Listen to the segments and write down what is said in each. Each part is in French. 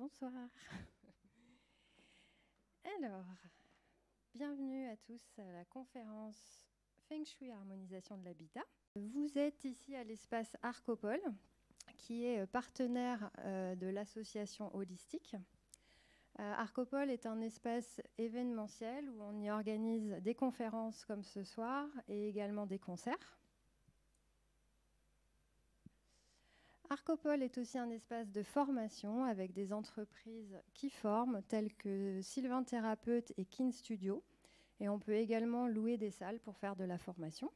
Bonsoir. Alors, bienvenue à tous à la conférence Feng Shui Harmonisation de l'habitat. Vous êtes ici à l'espace Arcopole, qui est partenaire de l'association holistique. Arcopole est un espace événementiel où on y organise des conférences comme ce soir et également des concerts. Arcopole est aussi un espace de formation avec des entreprises qui forment, telles que Sylvain Thérapeute et Kin Studio. Et on peut également louer des salles pour faire de la formation.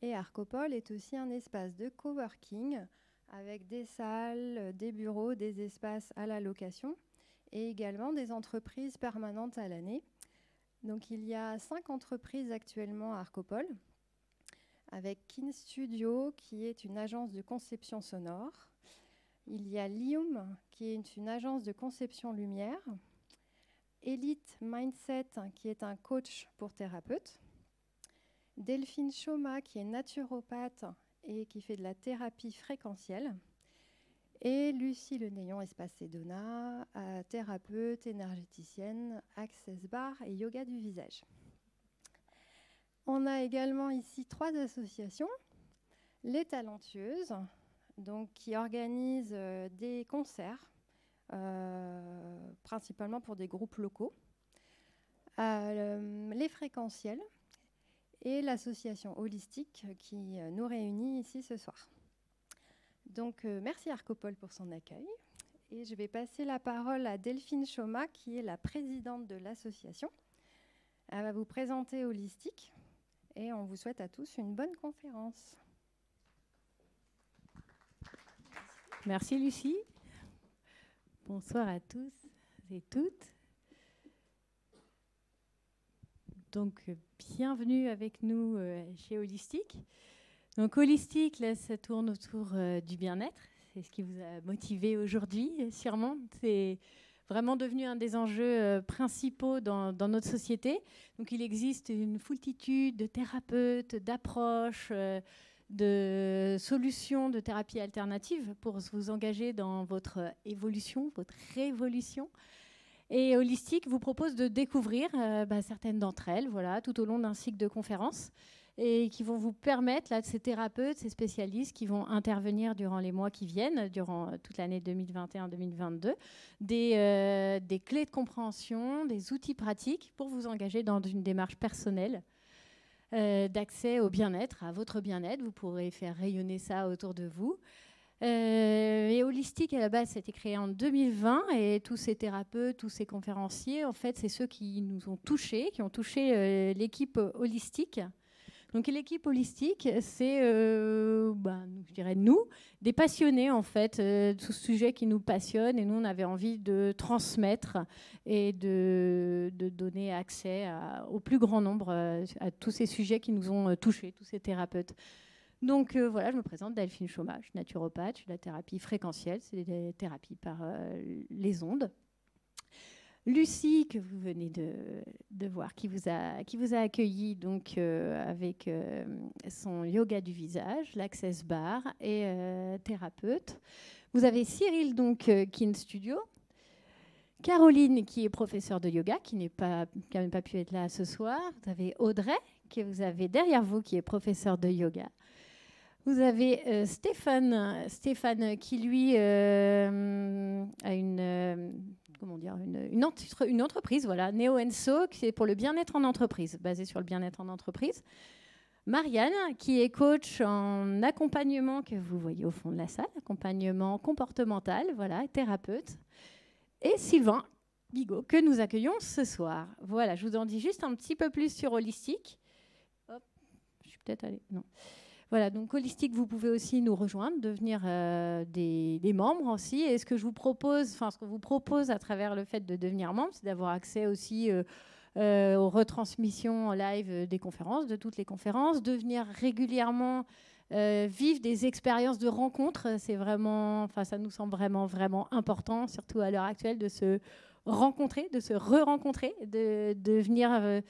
Et Arcopole est aussi un espace de coworking avec des salles, des bureaux, des espaces à la location et également des entreprises permanentes à l'année. Donc il y a 5 entreprises actuellement à Arcopole, avec Kin Studio, qui est une agence de conception sonore. Il y a Lium, qui est une agence de conception lumière. Elite Mindset, qui est un coach pour thérapeutes. Delphine Choma, qui est naturopathe et qui fait de la thérapie fréquentielle. Et Lucie Lenéon, Espace Sedona, thérapeute, énergéticienne, Access Bar et yoga du visage. On a également ici 3 associations. Les Talentueuses, donc, qui organisent des concerts, principalement pour des groupes locaux. Les Fréquentiels et l'association holistique qui nous réunit ici ce soir. Donc, merci Arcopole pour son accueil. Et je vais passer la parole à Delphine Choma, qui est la présidente de l'association. Elle va vous présenter Holistique. Et on vous souhaite à tous une bonne conférence. Merci Lucie. Bonsoir à tous et toutes. Donc, bienvenue avec nous chez Holistique. Donc, Holistique, là, ça tourne autour du bien-être. C'est ce qui vous a motivé aujourd'hui, sûrement. C'est vraiment devenu un des enjeux principaux dans notre société. Donc, il existe une foultitude de thérapeutes, d'approches, de solutions de thérapie alternative pour vous engager dans votre évolution, votre révolution. Et Holistique vous propose de découvrir certaines d'entre elles, voilà, tout au long d'un cycle de conférences, et qui vont vous permettre, là, ces thérapeutes, ces spécialistes qui vont intervenir durant les mois qui viennent, durant toute l'année 2021-2022, des clés de compréhension, des outils pratiques pour vous engager dans une démarche personnelle d'accès au bien-être, à votre bien-être. Vous pourrez faire rayonner ça autour de vous. Et Holistique, à la base, ça a été créé en 2020, et tous ces thérapeutes, tous ces conférenciers, en fait, c'est ceux qui nous ont touchés, qui ont touché l'équipe Holistique. Donc l'équipe Holistique, c'est, je dirais nous, des passionnés en fait, tout ce sujet qui nous passionne, et nous on avait envie de transmettre et de donner accès au plus grand nombre à tous ces sujets qui nous ont touchés, tous ces thérapeutes. Donc voilà, je me présente, Delphine Choma, je suis naturopathe, je fais de la thérapie fréquentielle, c'est des thérapies par les ondes. Lucie, que vous venez de voir, qui vous a accueilli donc, avec son yoga du visage, l'Access Bar et thérapeute. Vous avez Cyril, donc, Kin Studio. Caroline, qui est professeure de yoga, qui n'a même pas pu être là ce soir. Vous avez Audrey, que vous avez derrière vous, qui est professeur de yoga. Vous avez Stéphane qui, lui, a une entreprise, voilà, Neo Enso, qui est pour le bien-être en entreprise, basée sur le bien-être en entreprise. Marianne, qui est coach en accompagnement, que vous voyez au fond de la salle, accompagnement comportemental, voilà, thérapeute. Et Sylvain Bigot, que nous accueillons ce soir. Voilà, je vous en dis juste un petit peu plus sur Holistique. Hop, je suis peut-être allée... Non. Voilà, donc Holistique, vous pouvez aussi nous rejoindre, devenir des membres aussi. Et ce que je vous propose, ce qu'on vous propose à travers le fait de devenir membre, c'est d'avoir accès aussi aux retransmissions en live des conférences, de toutes les conférences, de venir régulièrement vivre des expériences de rencontres. C'est vraiment, ça nous semble vraiment, vraiment important, surtout à l'heure actuelle, de se rencontrer, de se re-rencontrer, de venir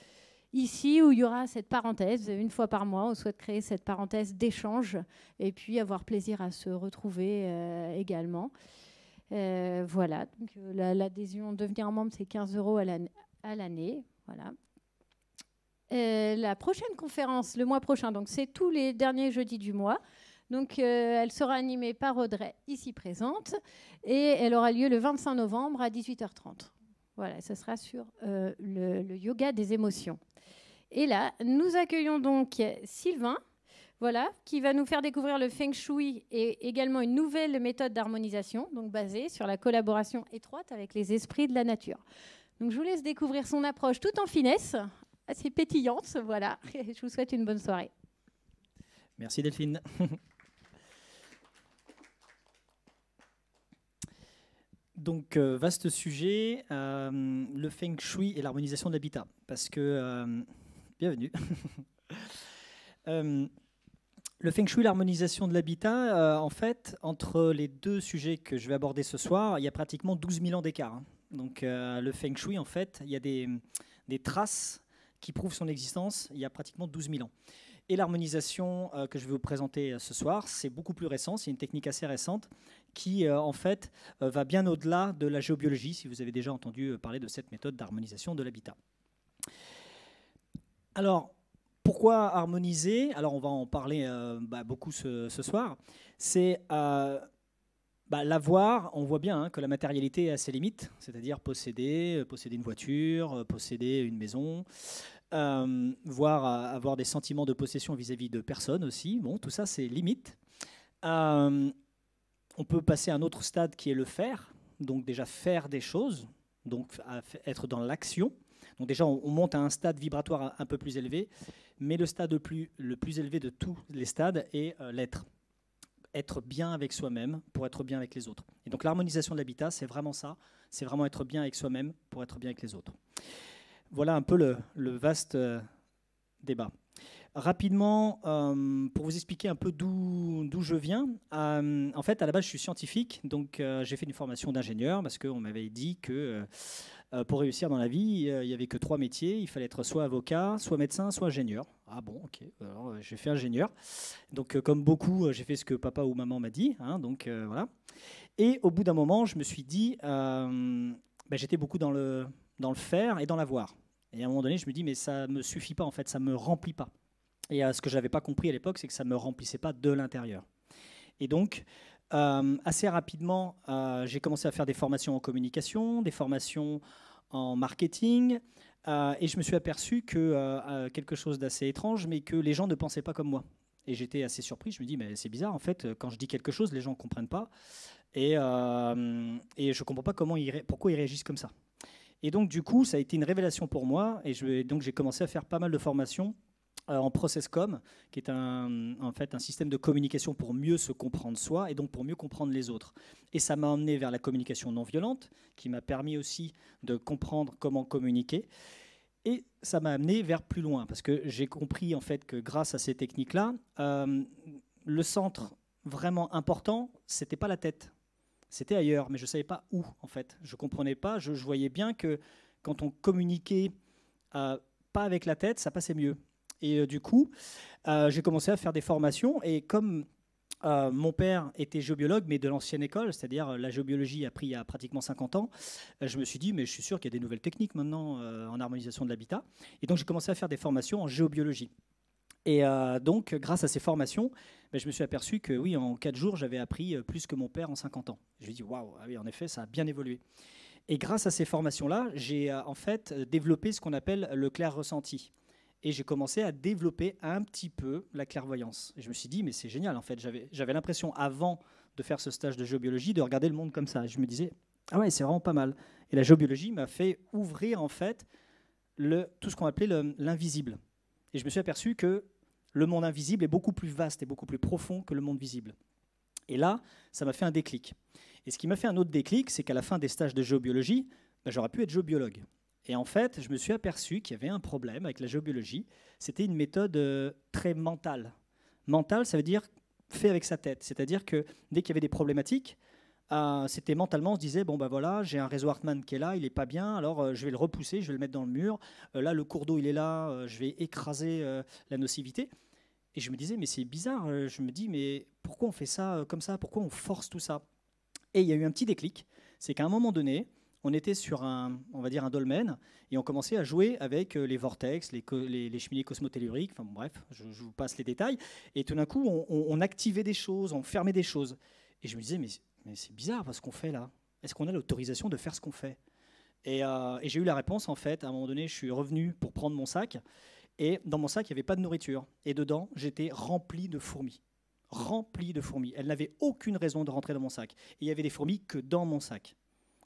ici où il y aura cette parenthèse. Une fois par mois, on souhaite créer cette parenthèse d'échange et puis avoir plaisir à se retrouver également. Voilà, donc l'adhésion, devenir membre, c'est 15 € à l'année. Voilà. La prochaine conférence, le mois prochain, donc c'est tous les derniers jeudis du mois. Donc, elle sera animée par Audrey, ici présente, et elle aura lieu le 25 novembre à 18h30. Voilà, ce sera sur le yoga des émotions. Et là, nous accueillons donc Sylvain, voilà, qui va nous faire découvrir le Feng Shui et également une nouvelle méthode d'harmonisation, donc basée sur la collaboration étroite avec les esprits de la nature. Donc, je vous laisse découvrir son approche tout en finesse, assez pétillante, voilà. Je vous souhaite une bonne soirée. Merci Delphine. Donc, vaste sujet, le Feng Shui et l'harmonisation de l'habitat. Parce que, bienvenue. Le Feng Shui et l'harmonisation de l'habitat, en fait, entre les deux sujets que je vais aborder ce soir, il y a pratiquement 12 000 ans d'écart. Hein. Donc, le Feng Shui, en fait, il y a des traces qui prouvent son existence il y a pratiquement 12 000 ans. Et l'harmonisation que je vais vous présenter ce soir, c'est beaucoup plus récent, c'est une technique assez récente qui, en fait, va bien au-delà de la géobiologie, si vous avez déjà entendu parler de cette méthode d'harmonisation de l'habitat. Alors, pourquoi harmoniser? Alors, on va en parler beaucoup ce soir. C'est l'avoir, on voit bien que la matérialité a ses limites, c'est-à-dire posséder une voiture, posséder une maison, voire avoir des sentiments de possession vis-à-vis de personnes aussi. Bon, tout ça, c'est limite. On peut passer à un autre stade qui est le faire, donc déjà faire des choses, donc être dans l'action. Donc déjà, on monte à un stade vibratoire un peu plus élevé, mais le stade le plus élevé de tous les stades est l'être. Être bien avec soi-même pour être bien avec les autres. Et donc l'harmonisation de l'habitat, c'est vraiment ça, c'est vraiment être bien avec soi-même pour être bien avec les autres. Voilà un peu le vaste débat. Rapidement, pour vous expliquer un peu d'où je viens, en fait, à la base, je suis scientifique, donc j'ai fait une formation d'ingénieur parce qu'on m'avait dit que pour réussir dans la vie, il n'y avait que 3 métiers. Il fallait être soit avocat, soit médecin, soit ingénieur. Ah bon, ok. Alors, j'ai fait ingénieur. Donc, comme beaucoup, j'ai fait ce que papa ou maman m'a dit. Hein, donc, voilà. Et au bout d'un moment, je me suis dit, j'étais beaucoup dans le faire et dans l'avoir. Et à un moment donné, je me dis, mais ça ne me suffit pas, en fait, ça ne me remplit pas. Et ce que je n'avais pas compris à l'époque, c'est que ça ne me remplissait pas de l'intérieur. Et donc, assez rapidement, j'ai commencé à faire des formations en communication, des formations en marketing, et je me suis aperçu que quelque chose d'assez étrange, mais que les gens ne pensaient pas comme moi. Et j'étais assez surpris, je me dis, mais c'est bizarre, en fait, quand je dis quelque chose, les gens ne comprennent pas, et je ne comprends pas pourquoi ils réagissent comme ça. Et donc, du coup, ça a été une révélation pour moi, et donc j'ai commencé à faire pas mal de formations en ProcessCom, qui est en fait un système de communication pour mieux se comprendre soi et donc pour mieux comprendre les autres. Et ça m'a emmené vers la communication non violente, qui m'a permis aussi de comprendre comment communiquer. Et ça m'a amené vers plus loin, parce que j'ai compris en fait que grâce à ces techniques-là, le centre vraiment important, c'était pas la tête, c'était ailleurs, mais je savais pas où en fait. Je comprenais pas, je voyais bien que quand on communiquait pas avec la tête, ça passait mieux. Et du coup, j'ai commencé à faire des formations. Et comme mon père était géobiologue, mais de l'ancienne école, c'est-à-dire la géobiologie a pris il y a pratiquement 50 ans, je me suis dit, mais je suis sûr qu'il y a des nouvelles techniques maintenant en harmonisation de l'habitat. Et donc, j'ai commencé à faire des formations en géobiologie. Et donc, grâce à ces formations, je me suis aperçu que oui, en 4 jours, j'avais appris plus que mon père en 50 ans. Je me suis dit, waouh, ah oui, en effet, ça a bien évolué. Et grâce à ces formations-là, j'ai en fait développé ce qu'on appelle le clair ressenti. Et j'ai commencé à développer un petit peu la clairvoyance. Et je me suis dit, mais c'est génial, en fait. J'avais l'impression, avant de faire ce stage de géobiologie, de regarder le monde comme ça. Et je me disais, ah ouais, c'est vraiment pas mal. Et la géobiologie m'a fait ouvrir, en fait, tout ce qu'on appelait l'invisible. Et je me suis aperçu que le monde invisible est beaucoup plus vaste et beaucoup plus profond que le monde visible. Et là, ça m'a fait un déclic. Et ce qui m'a fait un autre déclic, c'est qu'à la fin des stages de géobiologie, j'aurais pu être géobiologue. Et en fait, je me suis aperçu qu'il y avait un problème avec la géobiologie. C'était une méthode très mentale. Mentale, ça veut dire fait avec sa tête. C'est-à-dire que dès qu'il y avait des problématiques, c'était mentalement, on se disait, bon ben voilà, j'ai un réseau Hartmann qui est là, il n'est pas bien, alors je vais le repousser, je vais le mettre dans le mur. Là, le cours d'eau, il est là, je vais écraser la nocivité. Et je me disais, mais c'est bizarre, je me dis, mais pourquoi on fait ça comme ça? Pourquoi on force tout ça? Et il y a eu un petit déclic, c'est qu'à un moment donné, on était sur on va dire un dolmen, et on commençait à jouer avec les vortex, les cheminées cosmotelluriques, enfin bon, bref, je vous passe les détails. Et tout d'un coup, on activait des choses, on fermait des choses. Et je me disais, mais c'est bizarre ce qu'on fait là. Est-ce qu'on a l'autorisation de faire ce qu'on fait? Et j'ai eu la réponse, en fait. À un moment donné, je suis revenu pour prendre mon sac. Et dans mon sac, il n'y avait pas de nourriture. Et dedans, j'étais rempli de fourmis. Rempli de fourmis. Elles n'avaient aucune raison de rentrer dans mon sac. Et il y avait des fourmis que dans mon sac.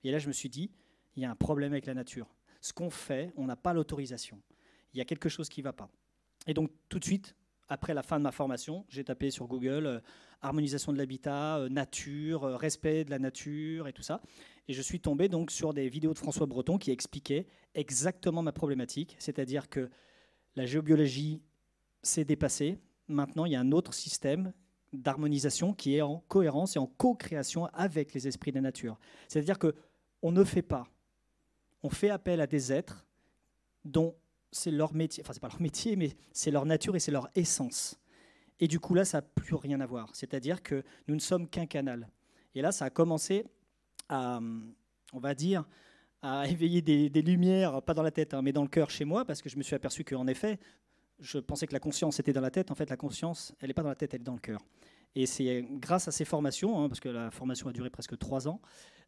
Et là, je me suis dit, il y a un problème avec la nature. Ce qu'on fait, on n'a pas l'autorisation. Il y a quelque chose qui ne va pas. Et donc, tout de suite, après la fin de ma formation, j'ai tapé sur Google harmonisation de l'habitat, nature, respect de la nature et tout ça. Et je suis tombé donc sur des vidéos de François Breton qui expliquaient exactement ma problématique, c'est-à-dire que la géobiologie s'est dépassée. Maintenant, il y a un autre système d'harmonisation qui est en cohérence et en co-création avec les esprits de la nature. C'est-à-dire qu'on ne fait pas. On fait appel à des êtres dont c'est leur métier, enfin c'est pas leur métier, mais c'est leur nature et c'est leur essence. Et du coup là, ça n'a plus rien à voir. C'est-à-dire que nous ne sommes qu'un canal. Et là, ça a commencé à, on va dire, à éveiller des lumières, pas dans la tête, hein, mais dans le cœur chez moi, parce que je me suis aperçu qu'en effet, je pensais que la conscience était dans la tête. En fait, la conscience, elle n'est pas dans la tête, elle est dans le cœur. Et c'est grâce à ces formations, hein, parce que la formation a duré presque 3 ans,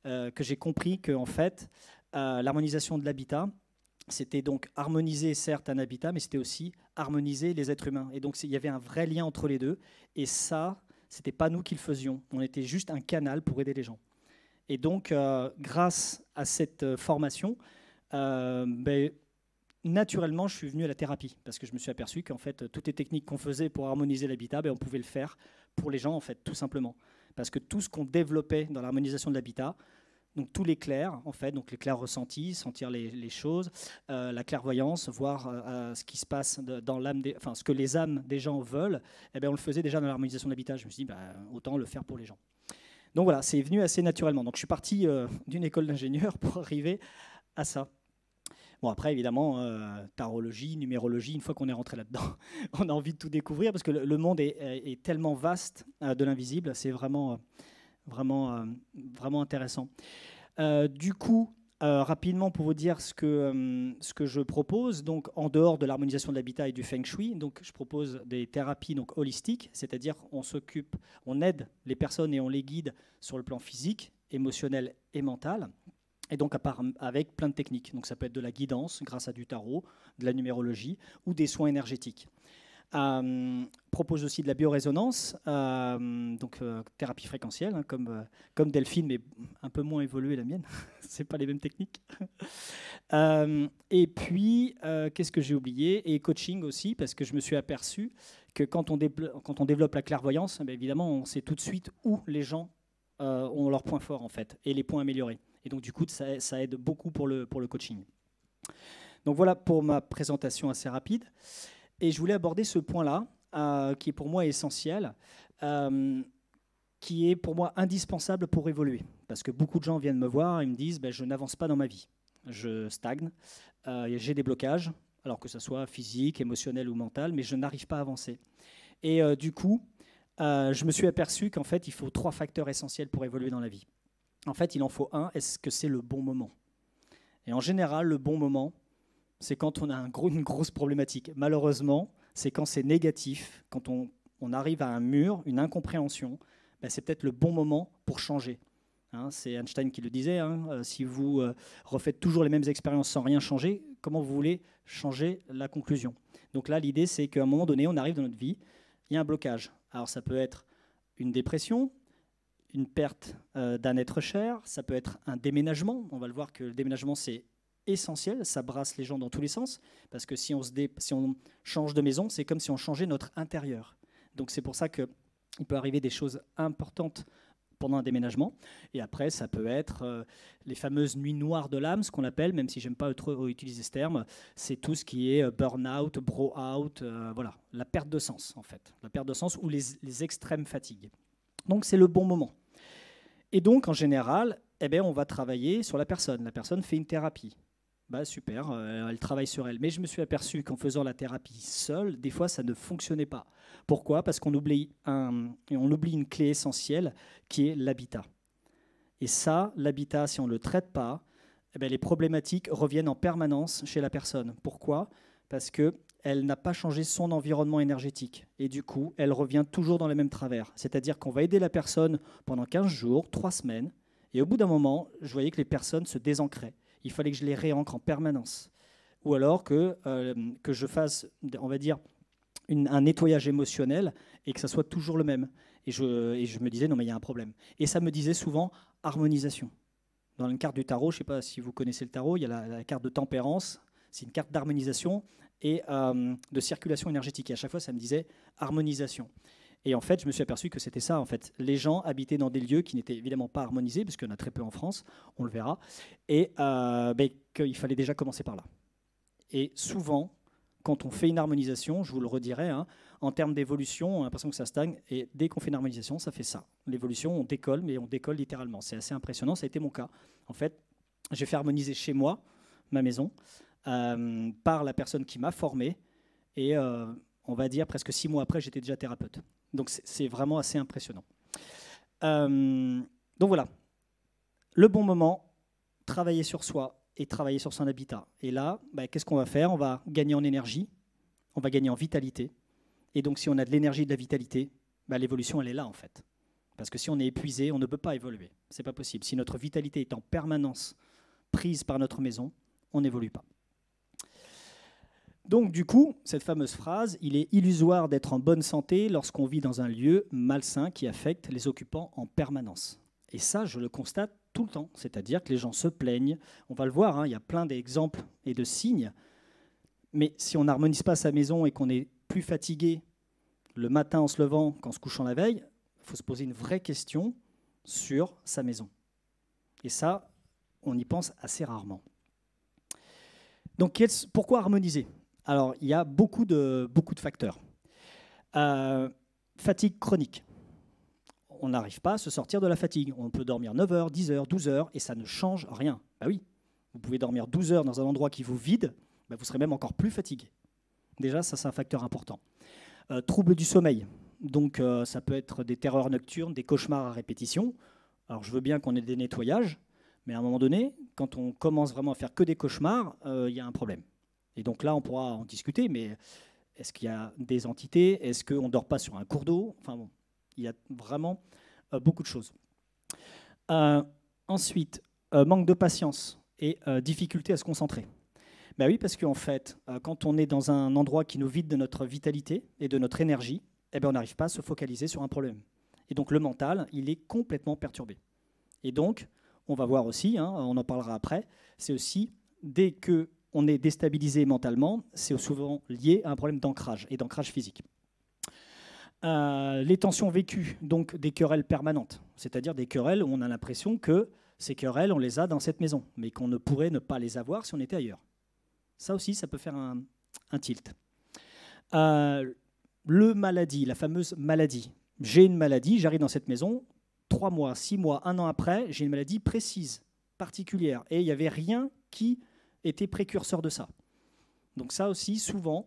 que j'ai compris que en fait, l'harmonisation de l'habitat, c'était donc harmoniser certes un habitat, mais c'était aussi harmoniser les êtres humains. Et donc il y avait un vrai lien entre les deux. Et ça, c'était pas nous qui le faisions. On était juste un canal pour aider les gens. Et donc, grâce à cette formation, naturellement, je suis venu à la thérapie parce que je me suis aperçu qu'en fait, toutes les techniques qu'on faisait pour harmoniser l'habitat, on pouvait le faire pour les gens, en fait, tout simplement. Parce que tout ce qu'on développait dans l'harmonisation de l'habitat, donc tous les clairs, en fait, donc les clairs ressentis, sentir les choses, la clairvoyance, voir ce qui se passe dans l'âme, enfin ce que les âmes des gens veulent, on le faisait déjà dans l'harmonisation de l'habitat. Je me suis dit, autant le faire pour les gens. Donc voilà, c'est venu assez naturellement. Donc je suis parti d'une école d'ingénieur pour arriver à ça. Bon, après, évidemment, tarologie, numérologie, une fois qu'on est rentré là-dedans, on a envie de tout découvrir parce que le monde est tellement vaste de l'invisible, c'est vraiment intéressant. Du coup, rapidement pour vous dire ce que je propose, donc en dehors de l'harmonisation de l'habitat et du feng shui, donc je propose des thérapies donc holistiques, c'est-à-dire on aide les personnes et on les guide sur le plan physique, émotionnel et mental. Et donc avec plein de techniques. Donc ça peut être de la guidance grâce à du tarot, de la numérologie ou des soins énergétiques. Propose aussi de la biorésonance, donc thérapie fréquentielle, hein, comme Delphine, mais un peu moins évoluée la mienne. C'est pas les mêmes techniques. Et puis, qu'est-ce que j'ai oublié? Et coaching aussi, parce que je me suis aperçu que quand on développe la clairvoyance, évidemment, on sait tout de suite où les gens ont leurs points forts en fait, et les points améliorés. Et donc du coup, ça aide beaucoup pour le coaching. Donc voilà pour ma présentation assez rapide. Et je voulais aborder ce point-là, qui est pour moi essentiel, qui est pour moi indispensable pour évoluer. Parce que beaucoup de gens viennent me voir et me disent je n'avance pas dans ma vie, je stagne, j'ai des blocages, alors que ce soit physique, émotionnel ou mental, mais je n'arrive pas à avancer. Et du coup, je me suis aperçu qu'en fait, il faut 3 facteurs essentiels pour évoluer dans la vie. En fait, il en faut un, est-ce que c'est le bon moment? Et en général, le bon moment, c'est quand on a une grosse problématique. Malheureusement, c'est quand c'est négatif, quand on arrive à un mur, une incompréhension, c'est peut-être le bon moment pour changer. Hein, c'est Einstein qui le disait, hein, si vous refaites toujours les mêmes expériences sans rien changer, comment vous voulez changer la conclusion? Donc là, l'idée, c'est qu'à un moment donné, on arrive dans notre vie, il y a un blocage. Alors ça peut être une dépression, une perte d'un être cher, ça peut être un déménagement. On va le voir que le déménagement, c'est essentiel, ça brasse les gens dans tous les sens, parce que si on change de maison, c'est comme si on changeait notre intérieur. Donc c'est pour ça qu'il peut arriver des choses importantes pendant un déménagement. Et après, ça peut être les fameuses nuits noires de l'âme, ce qu'on appelle, même si j'aime pas trop utiliser ce terme, c'est tout ce qui est burn-out, bro-out, voilà, la perte de sens en fait, la perte de sens ou les extrêmes fatigues. Donc c'est le bon moment. Et donc, en général, on va travailler sur la personne. La personne fait une thérapie. Super, elle travaille sur elle. Mais je me suis aperçu qu'en faisant la thérapie seule, des fois, ça ne fonctionnait pas. Pourquoi ? Parce qu'on oublie une clé essentielle qui est l'habitat. Et ça, l'habitat, si on ne le traite pas, les problématiques reviennent en permanence chez la personne. Pourquoi ? Parce qu'elle n'a pas changé son environnement énergétique. Et du coup, elle revient toujours dans les mêmes travers. C'est-à-dire qu'on va aider la personne pendant 15 jours, 3 semaines, et au bout d'un moment, je voyais que les personnes se désancraient. Il fallait que je les réancre en permanence. Ou alors que je fasse, on va dire, un nettoyage émotionnel et que ça soit toujours le même. Et je me disais, non mais il y a un problème. Et ça me disait souvent harmonisation. Dans une carte du tarot, je ne sais pas si vous connaissez le tarot, il y a la carte de tempérance, c'est une carte d'harmonisation et de circulation énergétique. Et à chaque fois, ça me disait harmonisation. Et en fait, je me suis aperçu que c'était ça. En fait, les gens habitaient dans des lieux qui n'étaient évidemment pas harmonisés, parce qu'il y en a très peu en France, on le verra, et qu'il fallait déjà commencer par là. Et souvent, quand on fait une harmonisation, je vous le redirai, en termes d'évolution, on a l'impression que ça stagne, et dès qu'on fait une harmonisation, ça fait ça. L'évolution, on décolle, mais on décolle littéralement. C'est assez impressionnant, ça a été mon cas. En fait, j'ai fait harmoniser chez moi, ma maison, par la personne qui m'a formé, et on va dire presque 6 mois après, j'étais déjà thérapeute. Donc c'est vraiment assez impressionnant. Donc voilà, le bon moment, travailler sur soi et travailler sur son habitat. Et là, qu'est-ce qu'on va faire ? On va gagner en énergie, on va gagner en vitalité. Et donc si on a de l'énergie et de la vitalité, l'évolution elle est là en fait. Parce que si on est épuisé, on ne peut pas évoluer. C'est pas possible. Si notre vitalité est en permanence prise par notre maison, on n'évolue pas. Donc du coup, cette fameuse phrase, il est illusoire d'être en bonne santé lorsqu'on vit dans un lieu malsain qui affecte les occupants en permanence. Et ça, je le constate tout le temps, c'est-à-dire que les gens se plaignent. On va le voir, il y a plein d'exemples et de signes. Mais si on n'harmonise pas sa maison et qu'on est plus fatigué le matin en se levant qu'en se couchant la veille, il faut se poser une vraie question sur sa maison. Et ça, on y pense assez rarement. Donc pourquoi harmoniser ? Alors, il y a beaucoup de facteurs. Fatigue chronique. On n'arrive pas à se sortir de la fatigue. On peut dormir 9 heures, 10 heures, 12 heures, et ça ne change rien. Oui, vous pouvez dormir 12 heures dans un endroit qui vous vide, vous serez même encore plus fatigué. Déjà, ça, c'est un facteur important. Troubles du sommeil. Donc, ça peut être des terreurs nocturnes, des cauchemars à répétition. Alors, je veux bien qu'on ait des nettoyages, mais à un moment donné, quand on commence vraiment à faire que des cauchemars, il y a un problème. Et donc là, on pourra en discuter, mais est-ce qu'il y a des entités ? Est-ce qu'on ne dort pas sur un cours d'eau ? Enfin bon, il y a vraiment beaucoup de choses. Ensuite, manque de patience et difficulté à se concentrer. Oui, parce qu'en fait, quand on est dans un endroit qui nous vide de notre vitalité et de notre énergie, on n'arrive pas à se focaliser sur un problème. Et donc le mental, il est complètement perturbé. Et donc, on va voir aussi, on en parlera après, c'est aussi dès qu'on est déstabilisé mentalement, c'est souvent lié à un problème d'ancrage et d'ancrage physique. Les tensions vécues, donc des querelles permanentes, c'est-à-dire des querelles où on a l'impression que ces querelles, on les a dans cette maison, mais qu'on ne pourrait ne pas les avoir si on était ailleurs. Ça aussi, ça peut faire un tilt. Le maladie, la fameuse maladie. J'ai une maladie, j'arrive dans cette maison, 3 mois, 6 mois, 1 an après, j'ai une maladie précise, particulière, et il n'y avait rien qui était précurseur de ça. Donc ça aussi, souvent,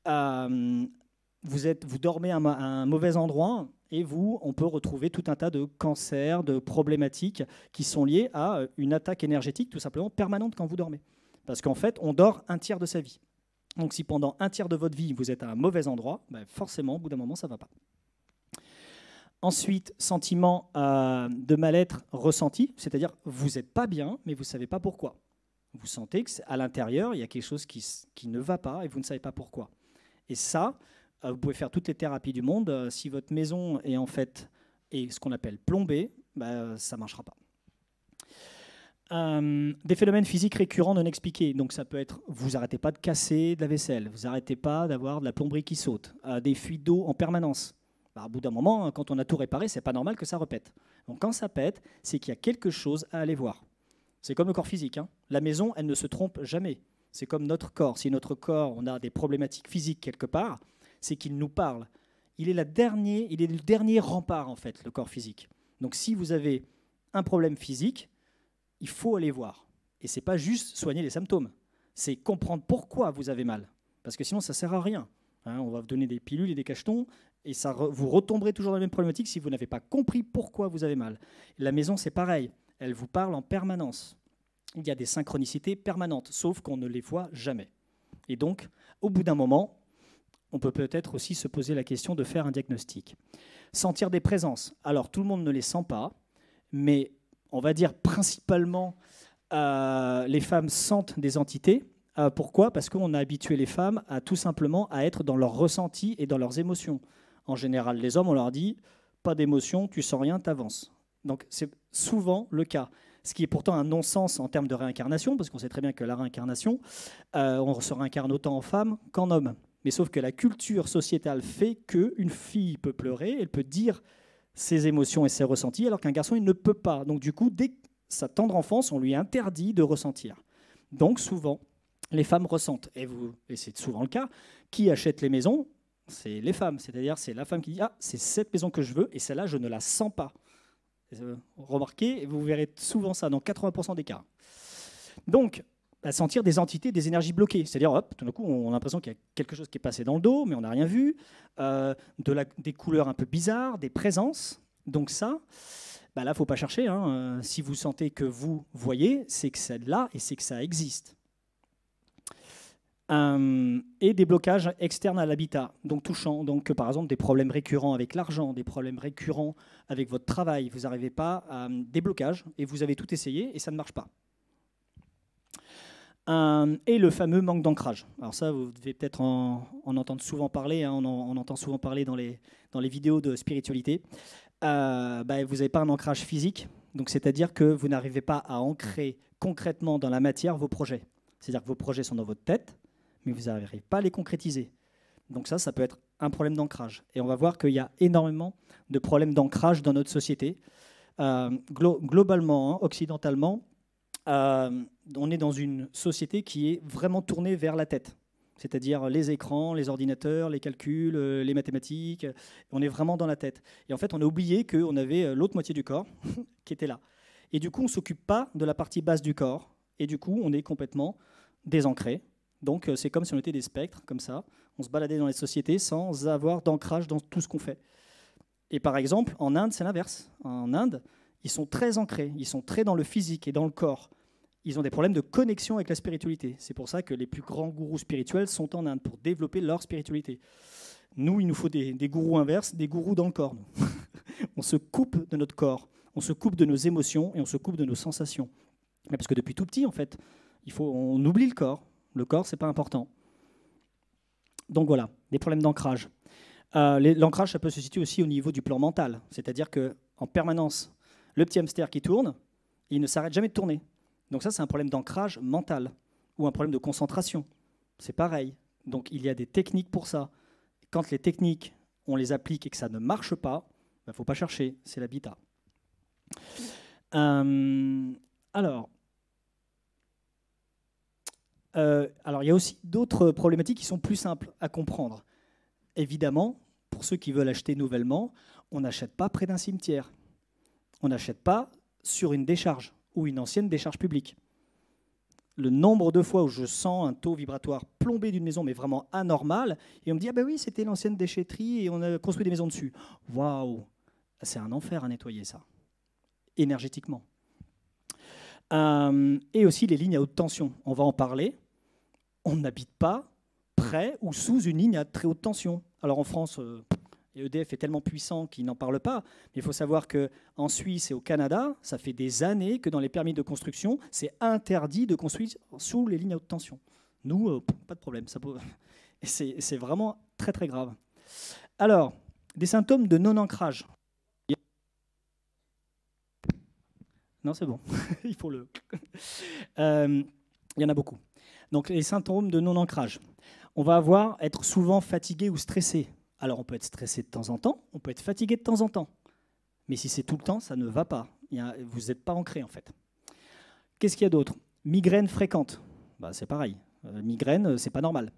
vous dormez à un mauvais endroit et on peut retrouver tout un tas de cancers, de problématiques qui sont liées à une attaque énergétique tout simplement permanente quand vous dormez. Parce qu'en fait, on dort un tiers de sa vie. Donc si pendant un tiers de votre vie, vous êtes à un mauvais endroit, forcément, au bout d'un moment, ça ne va pas. Ensuite, sentiment de mal-être ressenti, c'est-à-dire vous n'êtes pas bien, mais vous ne savez pas pourquoi. Vous sentez qu'à l'intérieur, il y a quelque chose qui ne va pas et vous ne savez pas pourquoi. Et ça, vous pouvez faire toutes les thérapies du monde. Si votre maison est en fait ce qu'on appelle plombée, ça ne marchera pas. Des phénomènes physiques récurrents non expliqués. Donc ça peut être, vous n'arrêtez pas de casser de la vaisselle, vous n'arrêtez pas d'avoir de la plomberie qui saute, des fuites d'eau en permanence. Au bout d'un moment, quand on a tout réparé, c'est pas normal que ça repète. Donc quand ça pète, c'est qu'il y a quelque chose à aller voir. C'est comme le corps physique. La maison, elle ne se trompe jamais. C'est comme notre corps. Si notre corps, on a des problématiques physiques quelque part, c'est qu'il nous parle. Il est le dernier rempart, en fait, le corps physique. Donc si vous avez un problème physique, il faut aller voir. Et ce n'est pas juste soigner les symptômes, c'est comprendre pourquoi vous avez mal. Parce que sinon, ça ne sert à rien. Hein, on va vous donner des pilules et des cachetons, et vous retomberez toujours dans la même problématique si vous n'avez pas compris pourquoi vous avez mal. La maison, c'est pareil. Elle vous parle en permanence. Il y a des synchronicités permanentes, sauf qu'on ne les voit jamais. Et donc, au bout d'un moment, on peut peut-être aussi se poser la question de faire un diagnostic. Sentir des présences. Alors, tout le monde ne les sent pas, mais on va dire principalement, les femmes sentent des entités. Pourquoi ? Parce qu'on a habitué les femmes à tout simplement à être dans leurs ressentis et dans leurs émotions. En général, les hommes, on leur dit « pas d'émotion, tu sens rien, t'avances ». Donc, c'est souvent le cas. Ce qui est pourtant un non-sens en termes de réincarnation, parce qu'on sait très bien que la réincarnation, on se réincarne autant en femme qu'en homme. Mais sauf que la culture sociétale fait qu'une fille peut pleurer, elle peut dire ses émotions et ses ressentis, alors qu'un garçon, il ne peut pas. Donc du coup, dès sa tendre enfance, on lui interdit de ressentir. Donc souvent, les femmes ressentent. Et c'est souvent le cas. Qui achète les maisons ? C'est les femmes. C'est-à-dire, c'est la femme qui dit « Ah, c'est cette maison que je veux, et celle-là, je ne la sens pas. » Remarquez, vous verrez souvent ça dans 80% des cas. Donc, à sentir des entités, des énergies bloquées. C'est-à-dire, hop, tout d'un coup, on a l'impression qu'il y a quelque chose qui est passé dans le dos, mais on n'a rien vu. Des couleurs un peu bizarres, des présences. Donc ça, là, il ne faut pas chercher. Hein. Si vous sentez que vous voyez, c'est que c'est là et c'est que ça existe. Et des blocages externes à l'habitat, donc touchant. Donc, par exemple, des problèmes récurrents avec l'argent, des problèmes récurrents avec votre travail. Vous n'arrivez pas à des blocages et vous avez tout essayé et ça ne marche pas. Et le fameux manque d'ancrage. Alors ça, vous devez peut-être en entendre souvent parler. Hein, on entend souvent parler dans les vidéos de spiritualité. Vous n'avez pas un ancrage physique, donc c'est-à-dire que vous n'arrivez pas à ancrer concrètement dans la matière vos projets. C'est-à-dire que vos projets sont dans votre tête, mais vous n'arrivez pas à les concrétiser. Donc ça peut être un problème d'ancrage. Et on va voir qu'il y a énormément de problèmes d'ancrage dans notre société. Globalement, hein, occidentalement, on est dans une société qui est vraiment tournée vers la tête. C'est-à-dire les écrans, les ordinateurs, les calculs, les mathématiques. On est vraiment dans la tête. Et en fait, on a oublié qu'on avait l'autre moitié du corps qui était là. Et du coup, on ne s'occupe pas de la partie basse du corps. Et du coup, on est complètement désancré. Donc, c'est comme si on était des spectres, comme ça. On se baladait dans les sociétés sans avoir d'ancrage dans tout ce qu'on fait. Et par exemple, en Inde, c'est l'inverse. En Inde, ils sont très ancrés. Ils sont très dans le physique et dans le corps. Ils ont des problèmes de connexion avec la spiritualité. C'est pour ça que les plus grands gourous spirituels sont en Inde, pour développer leur spiritualité. Nous, il nous faut des gourous inverses, des gourous dans le corps. On se coupe de notre corps, on se coupe de nos émotions et on se coupe de nos sensations. Mais parce que depuis tout petit, en fait, on oublie le corps. Le corps, ce n'est pas important. Donc voilà, des problèmes d'ancrage. L'ancrage, ça peut se situer aussi au niveau du plan mental. C'est-à-dire qu'en permanence, le petit hamster qui tourne, il ne s'arrête jamais de tourner. Donc ça, c'est un problème d'ancrage mental ou un problème de concentration. C'est pareil. Donc il y a des techniques pour ça. Quand les techniques, on les applique et que ça ne marche pas, il ne faut pas chercher, c'est l'habitat. Alors, il y a aussi d'autres problématiques qui sont plus simples à comprendre. Évidemment, pour ceux qui veulent acheter nouvellement, on n'achète pas près d'un cimetière. On n'achète pas sur une décharge ou une ancienne décharge publique. Le nombre de fois où je sens un taux vibratoire plombé d'une maison, mais vraiment anormal, et on me dit « Ah ben oui, c'était l'ancienne déchetterie et on a construit des maisons dessus. » Waouh, c'est un enfer à nettoyer ça, énergétiquement. Et aussi les lignes à haute tension. On va en parler. On n'habite pas près ou sous une ligne à très haute tension. Alors en France, EDF est tellement puissant qu'il n'en parle pas. Mais il faut savoir qu'en Suisse et au Canada, ça fait des années que dans les permis de construction, c'est interdit de construire sous les lignes à haute tension. Nous, pas de problème. C'est vraiment très très grave. Alors, des symptômes de non-ancrage. Non, c'est bon. Il faut le... il y en a beaucoup. Donc, les symptômes de non-ancrage. On va être souvent fatigué ou stressé. Alors, on peut être stressé de temps en temps, on peut être fatigué de temps en temps. Mais si c'est tout le temps, ça ne va pas. Vous n'êtes pas ancré, en fait. Qu'est-ce qu'il y a d'autre ? Migraine fréquente. C'est pareil. Migraine, c'est pas normal.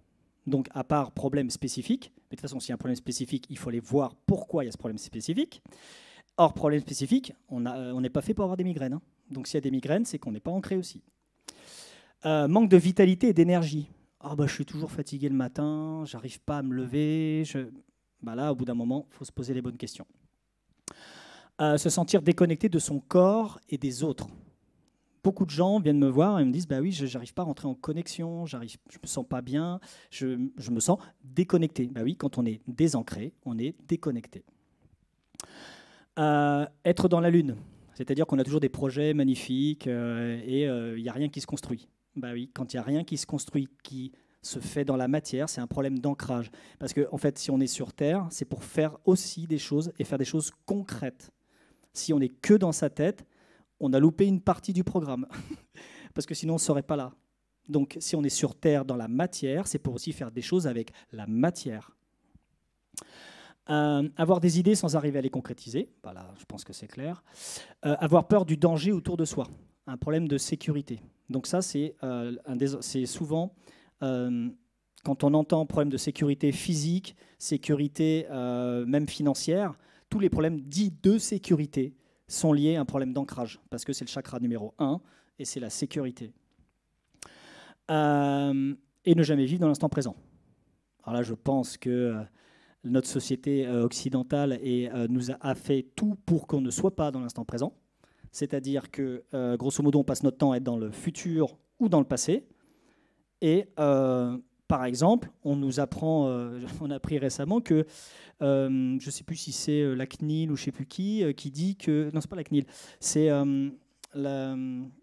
Donc, à part problème spécifique, mais de toute façon, s'il y a un problème spécifique, il faut aller voir pourquoi il y a ce problème spécifique. Or, problème spécifique, on n'est pas fait pour avoir des migraines. Hein. Donc, s'il y a des migraines, c'est qu'on n'est pas ancré aussi. Manque de vitalité et d'énergie. Oh, je suis toujours fatigué le matin, j'arrive pas à me lever. Là, au bout d'un moment, il faut se poser les bonnes questions. Se sentir déconnecté de son corps et des autres. Beaucoup de gens viennent me voir et me disent oui, je n'arrive pas à rentrer en connexion, je ne me sens pas bien, je me sens déconnecté. Oui, quand on est désancré, on est déconnecté. Être dans la lune, c'est-à-dire qu'on a toujours des projets magnifiques et il n'y a rien qui se construit. Oui, quand il n'y a rien qui se construit, qui se fait dans la matière, c'est un problème d'ancrage. Parce que en fait, si on est sur Terre, c'est pour faire aussi des choses et faire des choses concrètes. Si on n'est que dans sa tête, on a loupé une partie du programme. Parce que sinon, on ne serait pas là. Donc, si on est sur Terre dans la matière, c'est pour aussi faire des choses avec la matière. Avoir des idées sans arriver à les concrétiser, là, je pense que c'est clair. Avoir peur du danger autour de soi, un problème de sécurité. Donc ça, c'est souvent, quand on entend problème de sécurité physique, sécurité même financière, tous les problèmes dits de sécurité sont liés à un problème d'ancrage, parce que c'est le chakra numéro 1, et c'est la sécurité. Et ne jamais vivre dans l'instant présent. Alors là, je pense que notre société occidentale nous a fait tout pour qu'on ne soit pas dans l'instant présent. C'est-à-dire que, grosso modo, on passe notre temps à être dans le futur ou dans le passé. Et, par exemple, on nous apprend, on a appris récemment que, je ne sais plus si c'est la CNIL ou je ne sais plus qui dit que... Non, ce n'est pas la CNIL, c'est je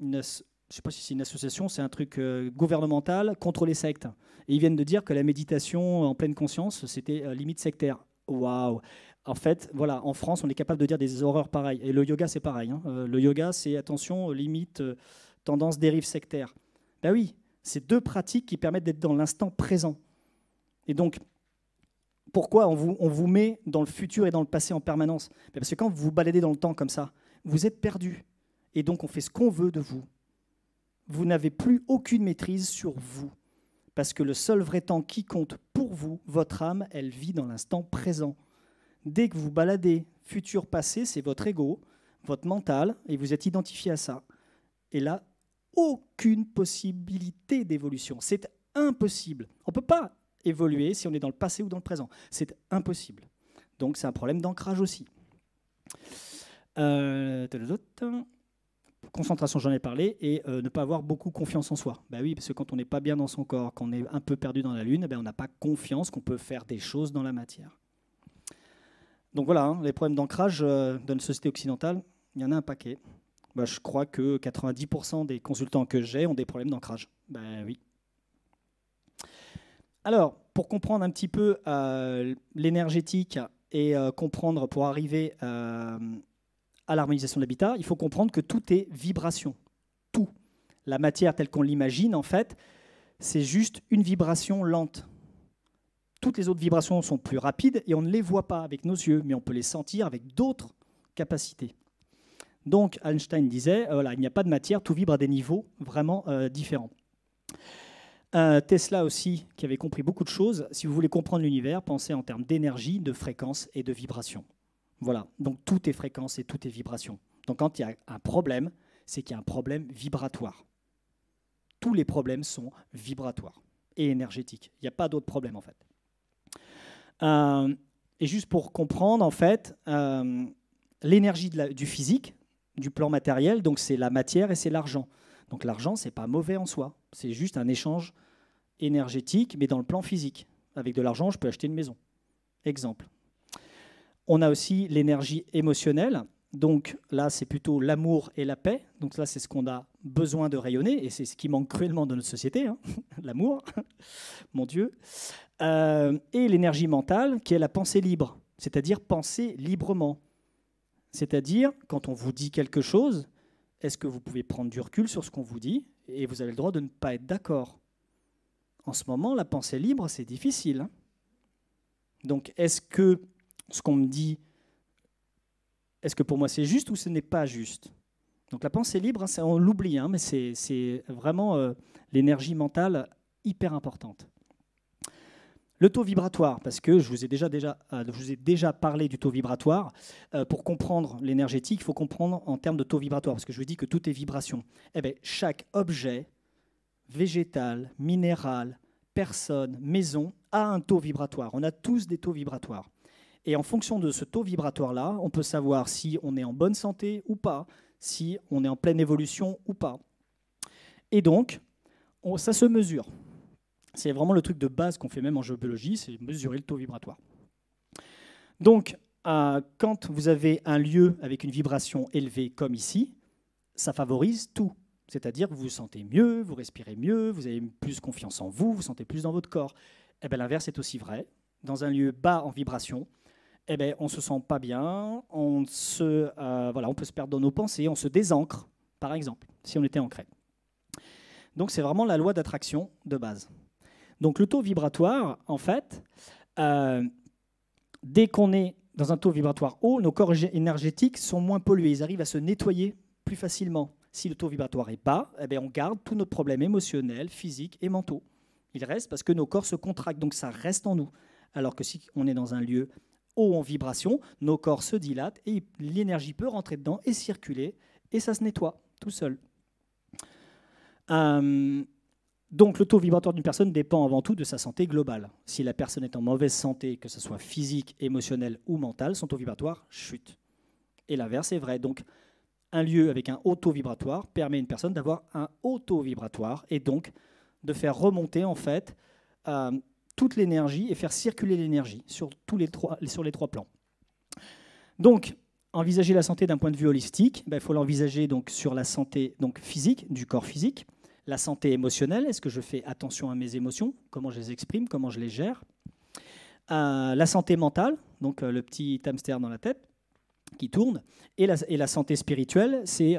ne sais pas si c'est une association, c'est un truc gouvernemental contre les sectes. Et ils viennent de dire que la méditation en pleine conscience, c'était limite sectaire. Waouh! En fait, voilà, en France, on est capable de dire des horreurs pareilles. Et le yoga, c'est pareil. Hein. Le yoga, c'est, attention, limite, tendance dérive sectaire. Oui, c'est deux pratiques qui permettent d'être dans l'instant présent. Et donc, pourquoi on vous met dans le futur et dans le passé en permanence? Parce que quand vous vous baladez dans le temps comme ça, vous êtes perdu. Et donc, on fait ce qu'on veut de vous. Vous n'avez plus aucune maîtrise sur vous. Parce que le seul vrai temps qui compte pour vous, votre âme, elle vit dans l'instant présent. Dès que vous baladez futur-passé, c'est votre ego, votre mental, et vous êtes identifié à ça. Et là, aucune possibilité d'évolution. C'est impossible. On ne peut pas évoluer si on est dans le passé ou dans le présent. C'est impossible. Donc c'est un problème d'ancrage aussi. Concentration, j'en ai parlé, et ne pas avoir beaucoup confiance en soi. Oui, parce que quand on n'est pas bien dans son corps, qu'on est un peu perdu dans la lune, on n'a pas confiance qu'on peut faire des choses dans la matière. Donc voilà, les problèmes d'ancrage dans une société occidentale, il y en a un paquet. Je crois que 90% des consultants que j'ai ont des problèmes d'ancrage. Oui. Alors, pour comprendre un petit peu l'énergétique et comprendre, pour arriver à l'harmonisation de l'habitat, il faut comprendre que tout est vibration. Tout. La matière telle qu'on l'imagine, en fait, c'est juste une vibration lente. Toutes les autres vibrations sont plus rapides et on ne les voit pas avec nos yeux, mais on peut les sentir avec d'autres capacités. Donc Einstein disait, il n'y a pas de matière, tout vibre à des niveaux vraiment différents. Tesla aussi, qui avait compris beaucoup de choses, si vous voulez comprendre l'univers, pensez en termes d'énergie, de fréquence et de vibration. Voilà, donc tout est fréquence et tout est vibration. Donc quand il y a un problème, c'est qu'il y a un problème vibratoire. Tous les problèmes sont vibratoires et énergétiques. Il n'y a pas d'autre problème en fait. Et juste pour comprendre, en fait, l'énergie du physique, du plan matériel, donc c'est la matière et c'est l'argent. Donc l'argent, ce n'est pas mauvais en soi, c'est juste un échange énergétique, mais dans le plan physique. Avec de l'argent, je peux acheter une maison. Exemple. On a aussi l'énergie émotionnelle, donc là, c'est plutôt l'amour et la paix. Donc là, c'est ce qu'on a besoin de rayonner, et c'est ce qui manque cruellement dans notre société, hein, l'amour, mon Dieu. Et l'énergie mentale, qui est la pensée libre, c'est-à-dire penser librement. C'est-à-dire, quand on vous dit quelque chose, est-ce que vous pouvez prendre du recul sur ce qu'on vous dit, et vous avez le droit de ne pas être d'accord. En ce moment, la pensée libre, c'est difficile. Hein. Donc, est-ce que ce qu'on me dit, est-ce que pour moi c'est juste ou ce n'est pas juste? Donc la pensée libre, hein, on l'oublie, hein, mais c'est vraiment l'énergie mentale hyper importante. Le taux vibratoire, parce que je vous ai déjà parlé du taux vibratoire. Pour comprendre l'énergétique, il faut comprendre en termes de taux vibratoire, parce que je vous dis que tout est vibration. Eh bien, chaque objet, végétal, minéral, personne, maison, a un taux vibratoire. On a tous des taux vibratoires. Et en fonction de ce taux vibratoire-là, on peut savoir si on est en bonne santé ou pas, si on est en pleine évolution ou pas. Et donc, ça se mesure. C'est vraiment le truc de base qu'on fait même en géobiologie, c'est mesurer le taux vibratoire. Donc, quand vous avez un lieu avec une vibration élevée comme ici, ça favorise tout. C'est-à-dire que vous vous sentez mieux, vous respirez mieux, vous avez plus confiance en vous, vous sentez plus dans votre corps. Eh bien, l'inverse est aussi vrai. Dans un lieu bas en vibration, eh bien, on ne se sent pas bien, on peut se perdre dans nos pensées, on se désancre, par exemple, si on était ancré. Donc, c'est vraiment la loi d'attraction de base. Donc, le taux vibratoire, en fait, dès qu'on est dans un taux vibratoire haut, nos corps énergétiques sont moins pollués, ils arrivent à se nettoyer plus facilement. Si le taux vibratoire est bas, eh bien, on garde tous nos problèmes émotionnels, physiques et mentaux. Ils restent parce que nos corps se contractent, donc ça reste en nous. Alors que si on est dans un lieu haut en vibration, nos corps se dilatent et l'énergie peut rentrer dedans et circuler, et ça se nettoie tout seul. Donc le taux vibratoire d'une personne dépend avant tout de sa santé globale. Si la personne est en mauvaise santé, que ce soit physique, émotionnelle ou mentale, son taux vibratoire chute. Et l'inverse est vrai. Donc un lieu avec un haut taux vibratoire permet à une personne d'avoir un haut taux vibratoire et donc de faire remonter en fait toute l'énergie et faire circuler l'énergie sur les trois plans. Donc, envisager la santé d'un point de vue holistique, il faut l'envisager donc sur la santé donc physique, du corps physique, la santé émotionnelle, est-ce que je fais attention à mes émotions, comment je les exprime, comment je les gère, la santé mentale, donc le petit hamster dans la tête, qui tourne, et la santé spirituelle, c'est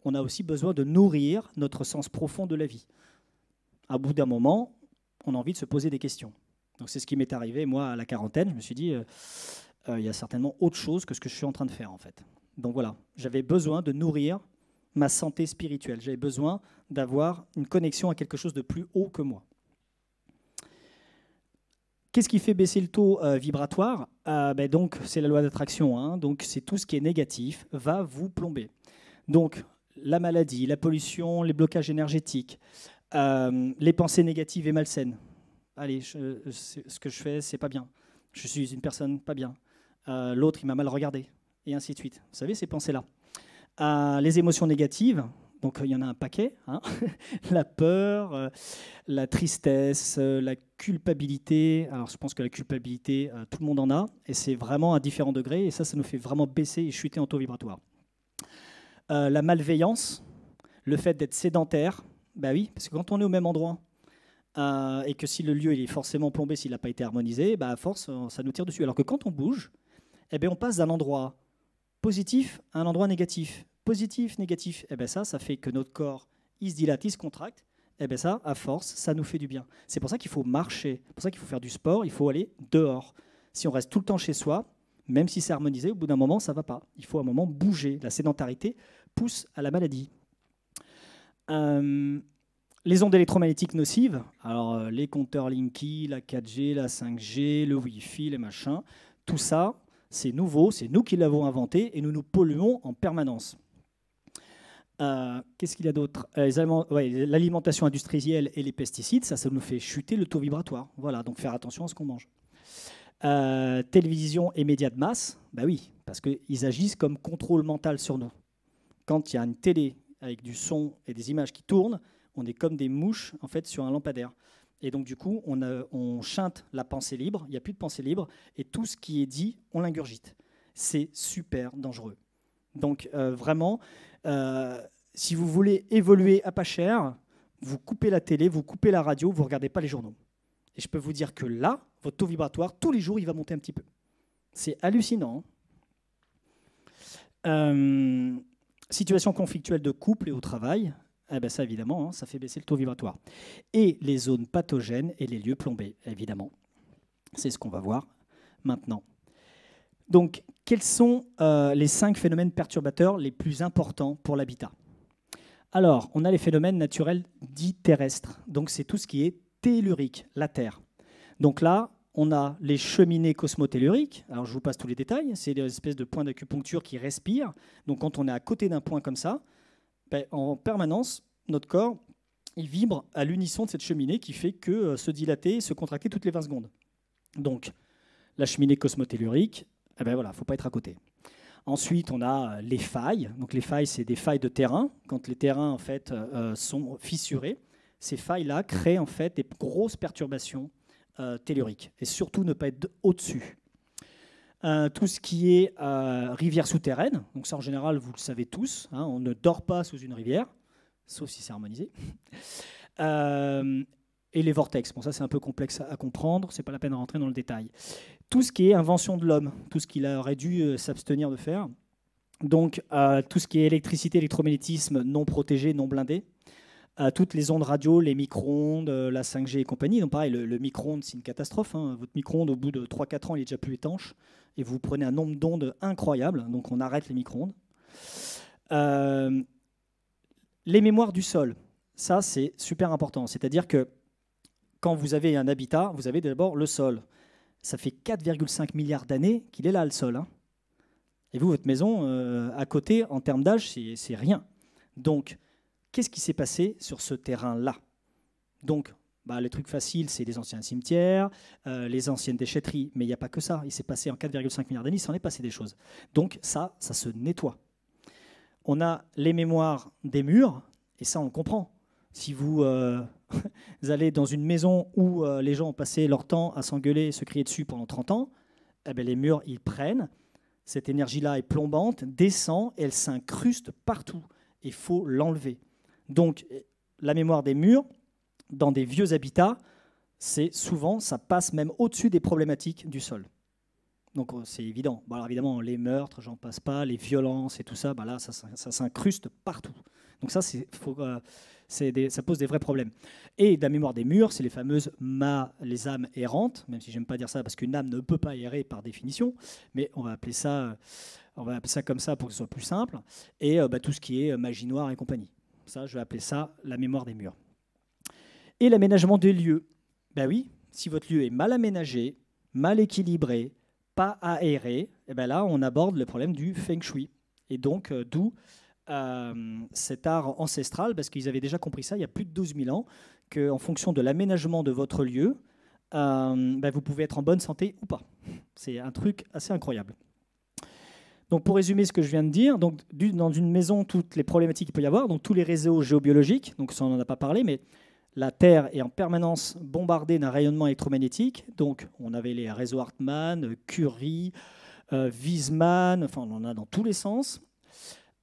on a aussi besoin de nourrir notre sens profond de la vie. À bout d'un moment, on a envie de se poser des questions. Donc c'est ce qui m'est arrivé, moi, à la quarantaine. Je me suis dit, il y a certainement autre chose que ce que je suis en train de faire, en fait. Donc voilà, j'avais besoin de nourrir ma santé spirituelle. J'avais besoin d'avoir une connexion à quelque chose de plus haut que moi. Qu'est-ce qui fait baisser le taux vibratoire ? Donc, c'est la loi d'attraction. Hein, donc, c'est tout ce qui est négatif va vous plomber. Donc, la maladie, la pollution, les blocages énergétiques, les pensées négatives et malsaines. Allez, ce que je fais, c'est pas bien. Je suis une personne pas bien. L'autre, il m'a mal regardé. Et ainsi de suite. Vous savez, ces pensées-là. Les émotions négatives. Donc, il y en a un paquet. Hein. La peur, la tristesse, la culpabilité. Alors, je pense que la culpabilité, tout le monde en a. Et c'est vraiment à différents degrés. Et ça nous fait vraiment baisser et chuter en taux vibratoire. La malveillance, le fait d'être sédentaire. Ben oui, parce que quand on est au même endroit, et que si le lieu il est forcément plombé, s'il n'a pas été harmonisé, à force, ça nous tire dessus. Alors que quand on bouge, eh bien, on passe d'un endroit positif à un endroit négatif. Positif, négatif, ça fait que notre corps, il se dilate, il se contracte. Ça, à force, ça nous fait du bien. C'est pour ça qu'il faut marcher, c'est pour ça qu'il faut faire du sport, il faut aller dehors. Si on reste tout le temps chez soi, même si c'est harmonisé, au bout d'un moment, ça ne va pas. Il faut à un moment bouger. La sédentarité pousse à la maladie. Les ondes électromagnétiques nocives, alors les compteurs Linky, la 4G, la 5G, le Wi-Fi, les machins, tout ça, c'est nouveau, c'est nous qui l'avons inventé et nous nous polluons en permanence. Qu'est-ce qu'il y a d'autre ? L'alimentation industrielle et les pesticides, ça nous fait chuter le taux vibratoire. Voilà, donc faire attention à ce qu'on mange. Télévision et médias de masse, oui, parce qu'ils agissent comme contrôle mental sur nous. Quand il y a une télé avec du son et des images qui tournent, on est comme des mouches en fait sur un lampadaire. Et donc du coup, on chinte la pensée libre, il n'y a plus de pensée libre, et tout ce qui est dit, on l'ingurgite. C'est super dangereux. Donc vraiment, si vous voulez évoluer à pas cher, vous coupez la télé, vous coupez la radio, vous ne regardez pas les journaux. Et je peux vous dire que là, votre taux vibratoire, tous les jours, il va monter un petit peu. C'est hallucinant. Situation conflictuelle de couple et au travail, ça évidemment, ça fait baisser le taux vibratoire. Et les zones pathogènes et les lieux plombés, évidemment. C'est ce qu'on va voir maintenant. Donc, quels sont les 5 phénomènes perturbateurs les plus importants pour l'habitat ? Alors, on a les phénomènes naturels dits terrestres. Donc, c'est tout ce qui est tellurique, la Terre. Donc là, on a les cheminées cosmotelluriques. Alors, je vous passe tous les détails. C'est des espèces de points d'acupuncture qui respirent. Donc, quand on est à côté d'un point comme ça, en permanence, notre corps, il vibre à l'unisson de cette cheminée qui fait que se dilater, se contracter toutes les 20 secondes. Donc, la cheminée cosmotellurique, il ne faut pas être à côté. Ensuite, on a les failles. Donc, les failles, c'est des failles de terrain. Quand les terrains en fait, sont fissurés, ces failles-là créent en fait, des grosses perturbations telluriques. Et surtout, ne pas être au-dessus. Tout ce qui est rivière souterraine, donc ça en général, vous le savez tous, hein, on ne dort pas sous une rivière, sauf si c'est harmonisé. Et les vortex, bon ça c'est un peu complexe à comprendre, c'est pas la peine de rentrer dans le détail. Tout ce qui est invention de l'homme, tout ce qu'il aurait dû s'abstenir de faire, donc tout ce qui est électricité, électromagnétisme non protégé, non blindé, toutes les ondes radio, les micro-ondes, la 5G et compagnie. Donc pareil, le micro-ondes, c'est une catastrophe. Hein. Votre micro-ondes, au bout de 3-4 ans, il est déjà plus étanche. Et vous prenez un nombre d'ondes incroyable. Donc on arrête les micro-ondes. Les mémoires du sol, ça c'est super important. C'est-à-dire que quand vous avez un habitat, vous avez d'abord le sol. Ça fait 4,5 milliards d'années qu'il est là, le sol. Hein. Et vous, votre maison, à côté, en termes d'âge, c'est rien. Donc, qu'est-ce qui s'est passé sur ce terrain-là? Donc, les trucs faciles, c'est les anciens cimetières, les anciennes déchetteries, mais il n'y a pas que ça. Il s'est passé en 4,5 milliards d'années, il s'en est passé des choses. Donc ça se nettoie. On a les mémoires des murs, et ça, on le comprend. Si vous allez dans une maison où les gens ont passé leur temps à s'engueuler et se crier dessus pendant 30 ans, les murs, ils prennent. Cette énergie-là est plombante, descend, et elle s'incruste partout. Il faut l'enlever. Donc, la mémoire des murs, dans des vieux habitats, c'est souvent, ça passe même au-dessus des problématiques du sol. Donc, c'est évident. Alors, évidemment, les meurtres, j'en passe pas, les violences et tout ça, là, ça s'incruste partout. Donc ça, ça pose des vrais problèmes. Et la mémoire des murs, c'est les fameuses les âmes errantes, même si j'aime pas dire ça, parce qu'une âme ne peut pas errer par définition, mais on va appeler ça comme ça pour que ce soit plus simple. Et tout ce qui est magie noire et compagnie. Ça, je vais appeler ça la mémoire des murs. Et l'aménagement des lieux. Oui, si votre lieu est mal aménagé, mal équilibré, pas aéré, là, on aborde le problème du feng shui. Et donc, d'où cet art ancestral, parce qu'ils avaient déjà compris ça il y a plus de 12 000 ans, qu'en fonction de l'aménagement de votre lieu, vous pouvez être en bonne santé ou pas. C'est un truc assez incroyable. Donc, pour résumer ce que je viens de dire, donc, dans une maison, toutes les problématiques qu'il peut y avoir, donc tous les réseaux géobiologiques, donc ça on n'en a pas parlé, mais la Terre est en permanence bombardée d'un rayonnement électromagnétique. Donc, on avait les réseaux Hartmann, Curie, Wiesmann, enfin, on en a dans tous les sens.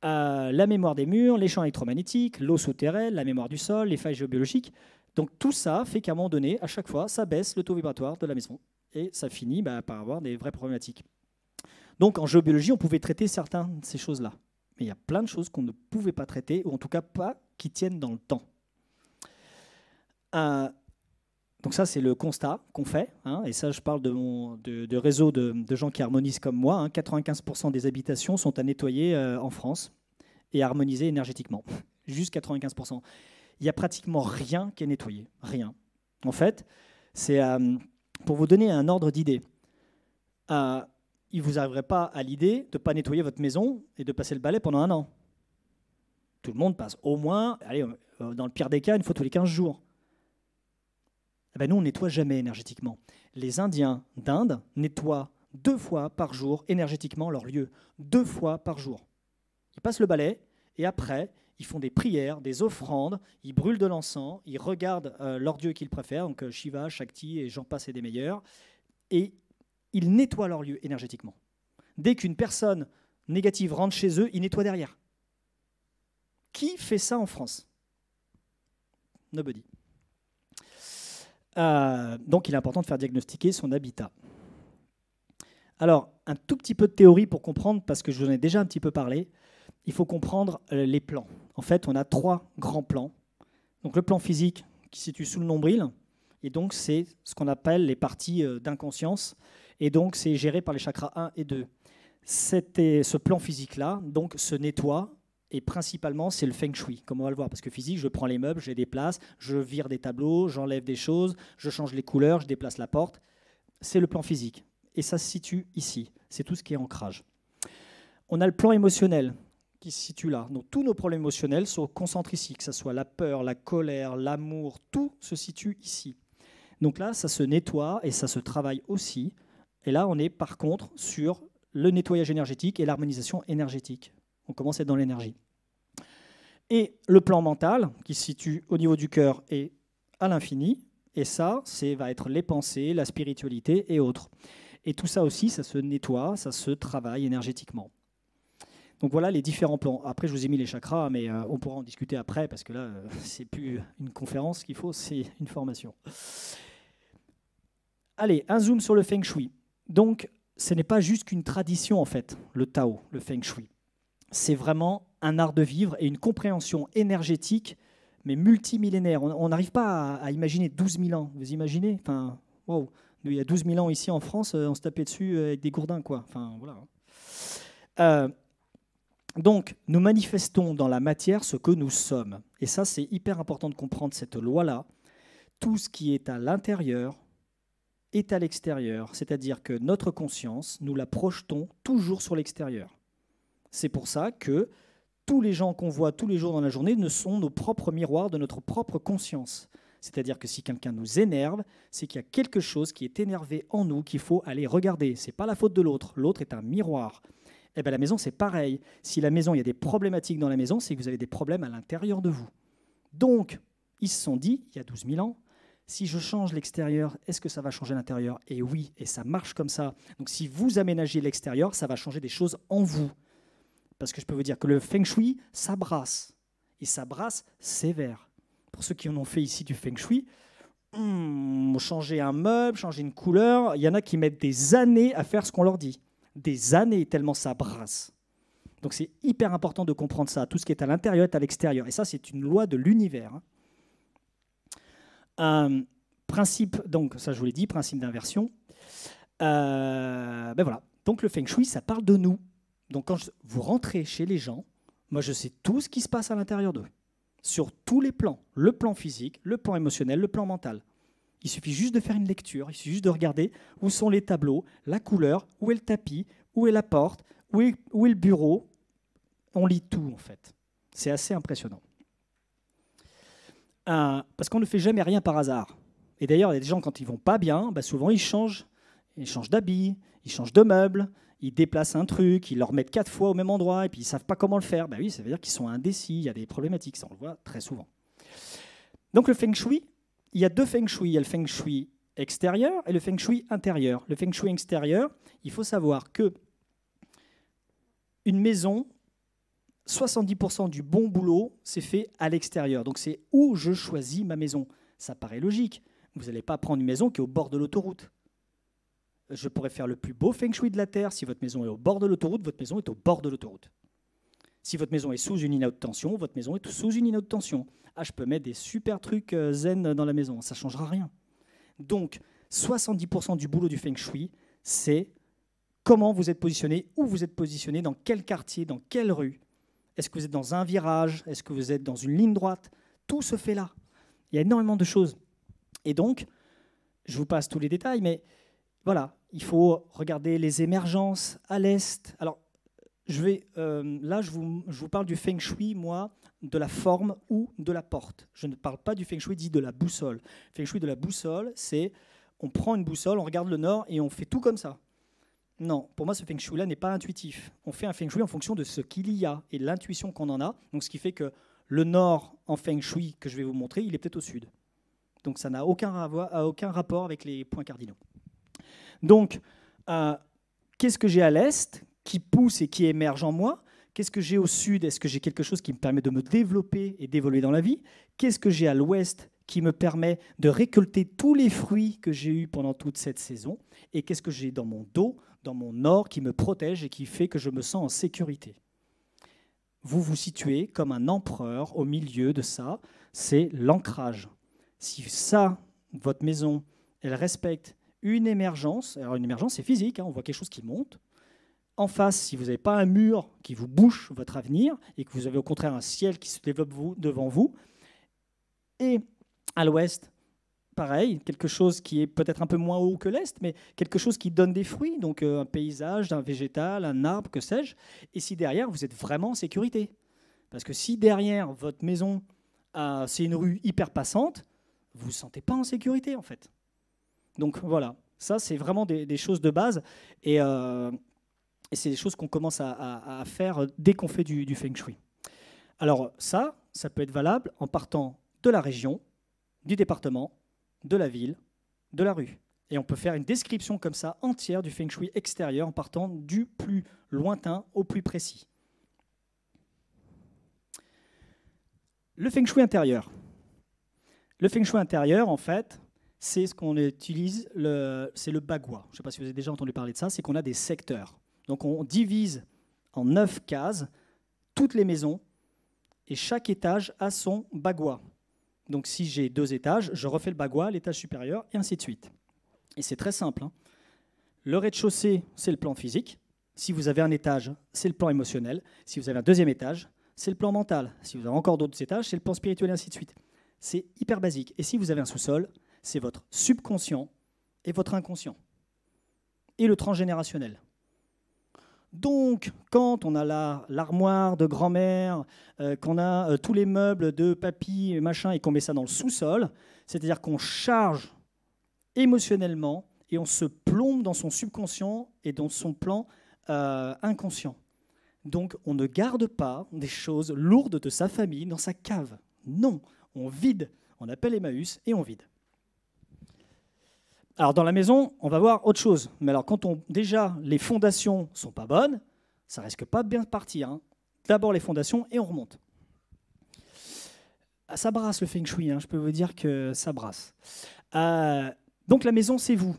La mémoire des murs, les champs électromagnétiques, l'eau souterraine, la mémoire du sol, les failles géobiologiques. Donc, tout ça fait qu'à un moment donné, à chaque fois, ça baisse le taux vibratoire de la maison. Et ça finit par avoir des vraies problématiques. Donc, en géobiologie, on pouvait traiter certaines de ces choses-là. Mais il y a plein de choses qu'on ne pouvait pas traiter, ou en tout cas pas qui tiennent dans le temps. Donc ça, c'est le constat qu'on fait. Et ça, je parle de réseau de gens qui harmonisent comme moi. 95% des habitations sont à nettoyer en France et à harmoniser énergétiquement. Juste 95%. Il n'y a pratiquement rien qui est nettoyé. Rien. En fait, c'est pour vous donner un ordre d'idée. Il ne vous arriverait pas à l'idée de ne pas nettoyer votre maison et de passer le balai pendant 1 an. Tout le monde passe au moins, dans le pire des cas, une fois tous les 15 jours. Nous, on ne nettoie jamais énergétiquement. Les Indiens d'Inde nettoient 2 fois par jour énergétiquement leur lieu. 2 fois par jour. Ils passent le balai et après, ils font des prières, des offrandes, ils brûlent de l'encens, ils regardent leur dieu qu'ils préfèrent, donc Shiva, Shakti et j'en passe et des meilleurs, et ils nettoient leur lieu énergétiquement. Dès qu'une personne négative rentre chez eux, ils nettoient derrière. Qui fait ça en France? Nobody. Donc, il est important de faire diagnostiquer son habitat. Alors, un tout petit peu de théorie pour comprendre, parce que je vous en ai déjà un petit peu parlé. Il faut comprendre les plans. En fait, on a 3 grands plans. Donc, le plan physique qui se situe sous le nombril, et donc c'est ce qu'on appelle les parties d'inconscience, et donc c'est géré par les chakras 1 et 2. Ce plan physique-là donc se nettoie. Et principalement, c'est le feng shui, comme on va le voir. Parce que physique, je prends les meubles, je les déplace, je vire des tableaux, j'enlève des choses, je change les couleurs, je déplace la porte. c'est le plan physique. Et ça se situe ici. C'est tout ce qui est ancrage. On a le plan émotionnel qui se situe là. Donc tous nos problèmes émotionnels sont concentrés ici, que ce soit la peur, la colère, l'amour, tout se situe ici. Donc là, ça se nettoie et ça se travaille aussi. Et là, on est par contre sur le nettoyage énergétique et l'harmonisation énergétique. On commence à être dans l'énergie. Et le plan mental, qui se situe au niveau du cœur et à l'infini. Et ça, va être les pensées, la spiritualité et autres. Et tout ça aussi, ça se nettoie, ça se travaille énergétiquement. Donc voilà les différents plans. Après, je vous ai mis les chakras, mais on pourra en discuter après, parce que là, c'est plus une conférence qu'il faut, c'est une formation. Allez, un zoom sur le Feng Shui. Donc, ce n'est pas juste qu'une tradition, en fait, le Tao, le Feng Shui. C'est vraiment un art de vivre et une compréhension énergétique, mais multimillénaire. On n'arrive pas à imaginer 12 000 ans. Vous imaginez? Enfin, wow. Il y a 12 000 ans ici en France, on se tapait dessus avec des gourdins, quoi. Enfin, voilà. Donc, nous manifestons dans la matière ce que nous sommes. Et ça, c'est hyper important de comprendre cette loi-là. Tout ce qui est à l'intérieur est à l'extérieur. C'est-à-dire que notre conscience, nous la projetons toujours sur l'extérieur. C'est pour ça que tous les gens qu'on voit tous les jours dans la journée ne sont nos propres miroirs de notre propre conscience. C'est-à-dire que si quelqu'un nous énerve, c'est qu'il y a quelque chose qui est énervé en nous qu'il faut aller regarder. Ce n'est pas la faute de l'autre. L'autre est un miroir. Eh bien, la maison, c'est pareil. Si la maison, il y a des problématiques dans la maison, c'est que vous avez des problèmes à l'intérieur de vous. Donc, ils se sont dit, il y a 12 000 ans, si je change l'extérieur, est-ce que ça va changer l'intérieur? Et oui, et ça marche comme ça. Donc, si vous aménagez l'extérieur, ça va changer des choses en vous. Parce que je peux vous dire que le Feng Shui, ça brasse. Et ça brasse sévère. Pour ceux qui en ont fait ici du Feng Shui, changer un meuble, changer une couleur, il y en a qui mettent des années à faire ce qu'on leur dit. Des années, tellement ça brasse. Donc c'est hyper important de comprendre ça. Tout ce qui est à l'intérieur est à l'extérieur. Et ça, c'est une loi de l'univers. Principe, donc ça je vous l'ai dit, principe d'inversion. Ben voilà. Donc le Feng Shui, ça parle de nous. Donc quand vous rentrez chez les gens, moi je sais tout ce qui se passe à l'intérieur d'eux. Sur tous les plans. Le plan physique, le plan émotionnel, le plan mental. Il suffit juste de faire une lecture, il suffit juste de regarder où sont les tableaux, la couleur, où est le tapis, où est la porte, où est le bureau. On lit tout en fait. C'est assez impressionnant. Parce qu'on ne fait jamais rien par hasard. Et d'ailleurs, il y a des gens, quand ils ne vont pas bien, souvent ils changent d'habit, ils changent de meubles, ils déplacent un truc, ils le remettent 4 fois au même endroit, et puis ils ne savent pas comment le faire. Oui, ça veut dire qu'ils sont indécis, il y a des problématiques, ça on le voit très souvent. Donc le Feng Shui, il y a 2 Feng Shui. Il y a le Feng Shui extérieur et le Feng Shui intérieur. Le Feng Shui extérieur, il faut savoir que une maison, 70% du bon boulot, c'est fait à l'extérieur. Donc c'est où je choisis ma maison. Ça paraît logique. Vous n'allez pas prendre une maison qui est au bord de l'autoroute. Je pourrais faire le plus beau Feng Shui de la Terre. Si votre maison est au bord de l'autoroute, votre maison est au bord de l'autoroute. Si votre maison est sous une ligne à haute tension, votre maison est sous une ligne à haute tension. Je peux mettre des super trucs zen dans la maison, ça ne changera rien. Donc, 70% du boulot du Feng Shui, c'est comment vous êtes positionné, où vous êtes positionné, dans quel quartier, dans quelle rue. Est-ce que vous êtes dans un virage? Est-ce que vous êtes dans une ligne droite? Tout se fait là. Il y a énormément de choses. Et donc, je vous passe tous les détails, mais voilà, il faut regarder les émergences à l'est. Alors, là, je vous parle du Feng Shui, moi, de la forme ou de la porte. Je ne parle pas du Feng Shui dit de la boussole. Le Feng Shui de la boussole, c'est on prend une boussole, on regarde le nord et on fait tout comme ça. Non, pour moi, ce Feng Shui-là n'est pas intuitif. On fait un Feng Shui en fonction de ce qu'il y a et de l'intuition qu'on en a. Donc, ce qui fait que le nord en Feng Shui que je vais vous montrer, il est peut-être au sud. Donc, ça n'a aucun rapport avec les points cardinaux. Donc, qu'est-ce que j'ai à l'est qui pousse et qui émerge en moi? Qu'est-ce que j'ai au sud? Est-ce que j'ai quelque chose qui me permet de me développer et d'évoluer dans la vie? Qu'est-ce que j'ai à l'ouest qui me permet de récolter tous les fruits que j'ai eus pendant toute cette saison? Et qu'est-ce que j'ai dans mon dos, dans mon nord, qui me protège et qui fait que je me sens en sécurité? Vous vous situez comme un empereur au milieu de ça, c'est l'ancrage. Si ça, votre maison, elle respecte une émergence, alors une émergence c'est physique, on voit quelque chose qui monte. En face, si vous n'avez pas un mur qui vous bouche votre avenir et que vous avez au contraire un ciel qui se développe devant vous, et à l'ouest, pareil, quelque chose qui est peut-être un peu moins haut que l'Est, mais quelque chose qui donne des fruits, donc un paysage, un végétal, un arbre, que sais-je. Et si derrière, vous êtes vraiment en sécurité. Parce que si derrière votre maison, c'est une rue hyper passante, vous ne vous sentez pas en sécurité, en fait. Donc voilà, ça, c'est vraiment des choses de base. Et c'est des choses qu'on commence à faire dès qu'on fait du Feng Shui. Alors ça peut être valable en partant de la région, du département, de la ville, de la rue. Et on peut faire une description comme ça entière du Feng Shui extérieur en partant du plus lointain au plus précis. Le Feng Shui intérieur. Le Feng Shui intérieur, en fait, c'est ce qu'on utilise, c'est le bagua. Je ne sais pas si vous avez déjà entendu parler de ça, c'est qu'on a des secteurs. Donc on divise en 9 cases toutes les maisons et chaque étage a son bagua. Donc si j'ai 2 étages, je refais le bagua, l'étage supérieur, et ainsi de suite. Et c'est très simple. Le rez-de-chaussée, c'est le plan physique. Si vous avez un étage, c'est le plan émotionnel. Si vous avez un 2e étage, c'est le plan mental. Si vous avez encore d'autres étages, c'est le plan spirituel, et ainsi de suite. C'est hyper basique. Et si vous avez un sous-sol, c'est votre subconscient et votre inconscient. Et le transgénérationnel. Donc, quand on a l'armoire de grand-mère, qu'on a tous les meubles de papy et machin, et qu'on met ça dans le sous-sol, c'est-à-dire qu'on charge émotionnellement et on se plombe dans son subconscient et dans son plan inconscient. Donc, on ne garde pas des choses lourdes de sa famille dans sa cave. Non, on vide. On appelle Emmaüs et on vide. Alors dans la maison, on va voir autre chose. Mais alors quand déjà les fondations sont pas bonnes, ça risque pas de bien partir. D'abord les fondations et on remonte. Ça brasse le Feng Shui, je peux vous dire que ça brasse. Donc la maison, c'est vous.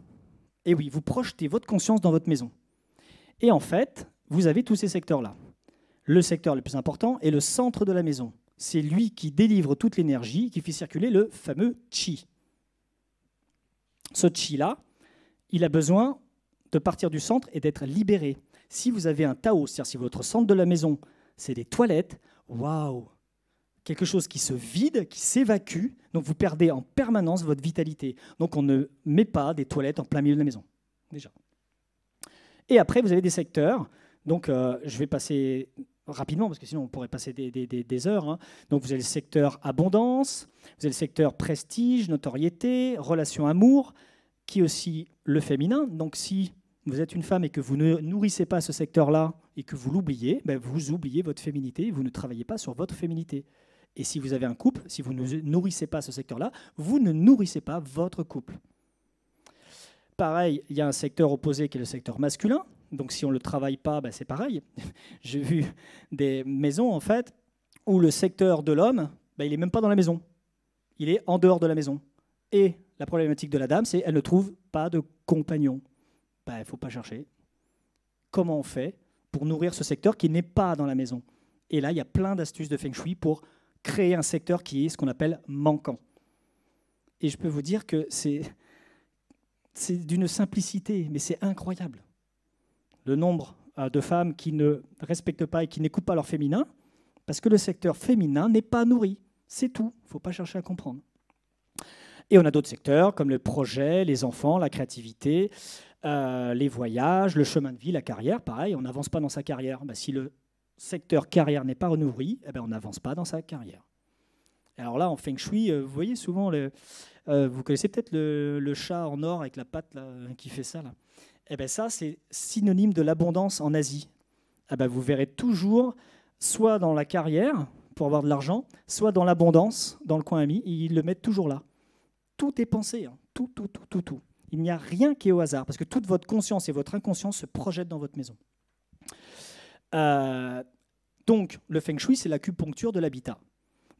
Et oui, vous projetez votre conscience dans votre maison. Et en fait, vous avez tous ces secteurs-là. Le secteur le plus important est le centre de la maison. C'est lui qui délivre toute l'énergie, qui fait circuler le fameux Qi. Ce Qi-là, il a besoin de partir du centre et d'être libéré. Si vous avez un Tao, c'est-à-dire si votre centre de la maison, c'est des toilettes, waouh, quelque chose qui se vide, qui s'évacue, donc vous perdez en permanence votre vitalité. Donc on ne met pas des toilettes en plein milieu de la maison, déjà. Et après, vous avez des secteurs. Donc je vais passer rapidement, parce que sinon on pourrait passer des heures. Donc vous avez le secteur abondance, vous avez le secteur prestige, notoriété, relation amour, qui est aussi le féminin. Donc si vous êtes une femme et que vous ne nourrissez pas ce secteur-là et que vous l'oubliez, vous oubliez votre féminité, vous ne travaillez pas sur votre féminité. Et si vous avez un couple, si vous ne nourrissez pas ce secteur-là, vous ne nourrissez pas votre couple. Pareil, il y a un secteur opposé qui est le secteur masculin. Donc si on ne le travaille pas, c'est pareil. J'ai vu des maisons en fait où le secteur de l'homme, il n'est même pas dans la maison. Il est en dehors de la maison. Et la problématique de la dame, c'est qu'elle ne trouve pas de compagnon. Il ne faut pas chercher. Comment on fait pour nourrir ce secteur qui n'est pas dans la maison? Et là, il y a plein d'astuces de Feng Shui pour créer un secteur qui est ce qu'on appelle manquant. Et je peux vous dire que c'est d'une simplicité, mais c'est incroyable. Le nombre de femmes qui ne respectent pas et qui n'écoutent pas leur féminin, parce que le secteur féminin n'est pas nourri. C'est tout. Il ne faut pas chercher à comprendre. Et on a d'autres secteurs, comme le projet, les enfants, la créativité, les voyages, le chemin de vie, la carrière. Pareil, on n'avance pas dans sa carrière. Si le secteur carrière n'est pas nourri, on n'avance pas dans sa carrière. Alors là, en Feng Shui, vous voyez souvent, vous connaissez peut-être le chat en or avec la patte là, qui fait ça là. Ça, c'est synonyme de l'abondance en Asie. Vous verrez toujours, soit dans la carrière, pour avoir de l'argent, soit dans l'abondance, dans le coin ami, ils le mettent toujours là. Tout est pensé, tout. Il n'y a rien qui est au hasard, parce que toute votre conscience et votre inconscient se projettent dans votre maison. Donc, le Feng Shui, c'est l'acupuncture de l'habitat.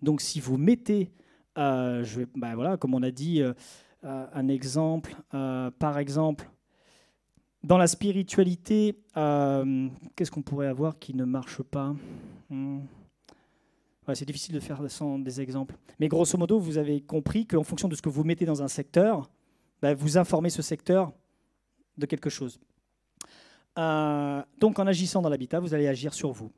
Donc, si vous mettez, comme on a dit, un exemple, par exemple, dans la spiritualité, qu'est-ce qu'on pourrait avoir qui ne marche pas? C'est difficile de faire sans des exemples. Mais grosso modo, vous avez compris qu'en fonction de ce que vous mettez dans un secteur, vous informez ce secteur de quelque chose. Donc en agissant dans l'habitat, vous allez agir sur vous.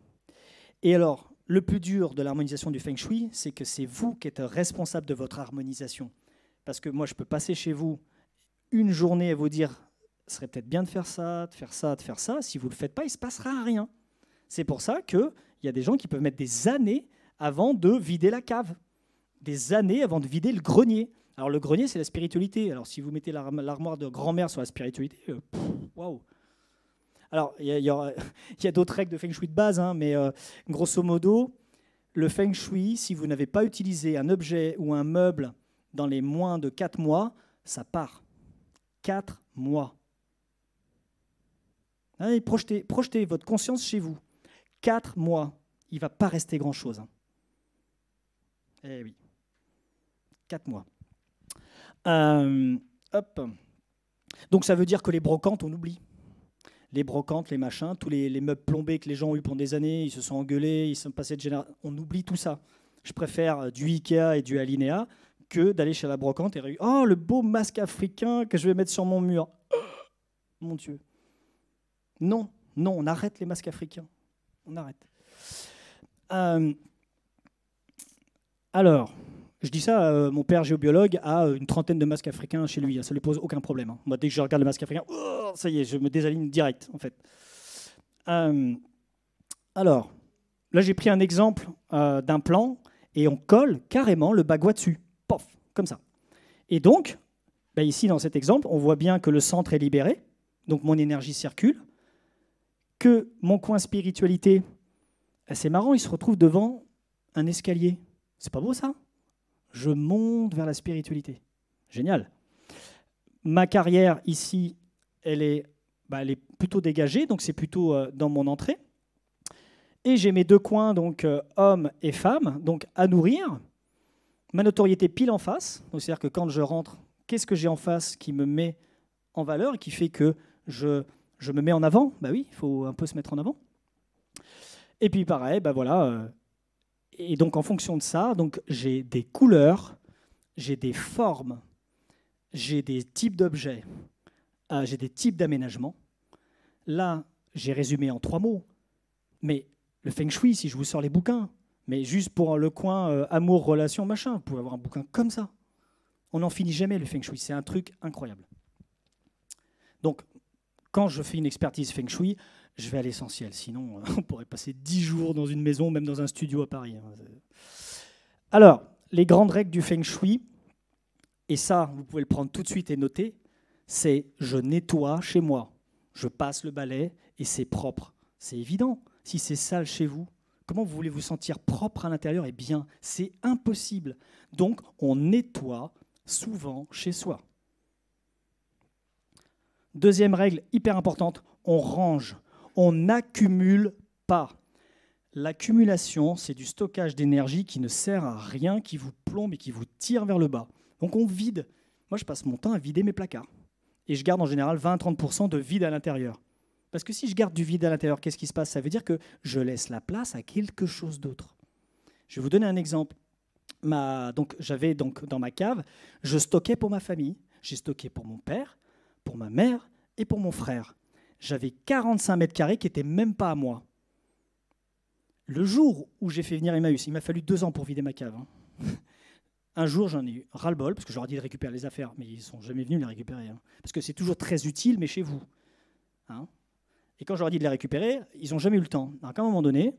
Et alors, le plus dur de l'harmonisation du Feng Shui, c'est que c'est vous qui êtes responsable de votre harmonisation. Parce que moi, je peux passer chez vous une journée et vous dire, ce serait peut-être bien de faire ça, de faire ça, de faire ça. Si vous ne le faites pas, il ne se passera rien. C'est pour ça qu'il y a des gens qui peuvent mettre des années avant de vider la cave, des années avant de vider le grenier. Alors le grenier, c'est la spiritualité. Alors si vous mettez l'armoire de grand-mère sur la spiritualité, waouh. Alors il y a d'autres règles de Feng Shui de base, hein, mais grosso modo, le Feng Shui, si vous n'avez pas utilisé un objet ou un meuble dans les moins de 4 mois, ça part. 4 mois. Allez, projetez votre conscience chez vous. 4 mois, il ne va pas rester grand-chose. Hein. Eh oui, 4 mois. Hop. Donc ça veut dire que les brocantes, on oublie. Les brocantes, les machins, tous les meubles plombés que les gens ont eu pendant des années, ils se sont engueulés, ils sont passés de génération. On oublie tout ça. Je préfère du Ikea et du Alinea que d'aller chez la brocante et oh, le beau masque africain que je vais mettre sur mon mur. Oh, mon Dieu. Non, on arrête les masques africains. On arrête. Alors, je dis ça, mon père géobiologue a une trentaine de masques africains chez lui. Ça ne lui pose aucun problème. Hein. Moi, dès que je regarde le masque africain, oh, ça y est, je me désaligne direct, en fait. Alors, là, j'ai pris un exemple d'un plan et on colle carrément le bagua dessus. Pof, comme ça. Et donc, ici, dans cet exemple, on voit bien que le centre est libéré, donc mon énergie circule, que mon coin spiritualité, c'est marrant, il se retrouve devant un escalier. C'est pas beau, ça ? Je monte vers la spiritualité. Génial. Ma carrière, ici, elle est plutôt dégagée, donc c'est plutôt dans mon entrée. Et j'ai mes deux coins, donc hommes et femmes, donc à nourrir. Ma notoriété pile en face, donc c'est-à-dire que quand je rentre, qu'est-ce que j'ai en face qui me met en valeur et qui fait que je me mets en avant ? Oui, il faut un peu se mettre en avant. Et puis pareil, voilà. Et donc en fonction de ça, donc j'ai des couleurs, j'ai des formes, j'ai des types d'objets, j'ai des types d'aménagements. Là, j'ai résumé en 3 mots, mais le Feng Shui, si je vous sors les bouquins, mais juste pour le coin amour, relation, machin, vous pouvez avoir un bouquin comme ça. On n'en finit jamais, le Feng Shui, c'est un truc incroyable. Donc, quand je fais une expertise Feng Shui, je vais à l'essentiel. Sinon, on pourrait passer 10 jours dans une maison, même dans un studio à Paris. Alors, les grandes règles du Feng Shui, et ça, vous pouvez le prendre tout de suite et noter, c'est je nettoie chez moi. Je passe le balai et c'est propre. C'est évident. Si c'est sale chez vous, comment vous voulez vous sentir propre à l'intérieur et bien ? C'est impossible. Donc, on nettoie souvent chez soi. Deuxième règle hyper importante, on range. On n'accumule pas. L'accumulation, c'est du stockage d'énergie qui ne sert à rien, qui vous plombe et qui vous tire vers le bas. Donc on vide. Moi, je passe mon temps à vider mes placards. Et je garde en général 20-30% de vide à l'intérieur. Parce que si je garde du vide à l'intérieur, qu'est-ce qui se passe ? Ça veut dire que je laisse la place à quelque chose d'autre. Je vais vous donner un exemple. J'avais dans ma cave, je stockais pour ma famille. J'ai stocké pour mon père, pour ma mère et pour mon frère. J'avais 45 mètres carrés qui n'étaient même pas à moi. Le jour où j'ai fait venir Emmaüs, il m'a fallu 2 ans pour vider ma cave. Hein. Un jour, j'en ai eu ras-le-bol, parce que je leur ai dit de récupérer les affaires, mais ils ne sont jamais venus les récupérer. Hein. Parce que c'est toujours très utile, mais chez vous. Hein. Et quand je leur ai dit de les récupérer, ils n'ont jamais eu le temps. Donc à un moment donné,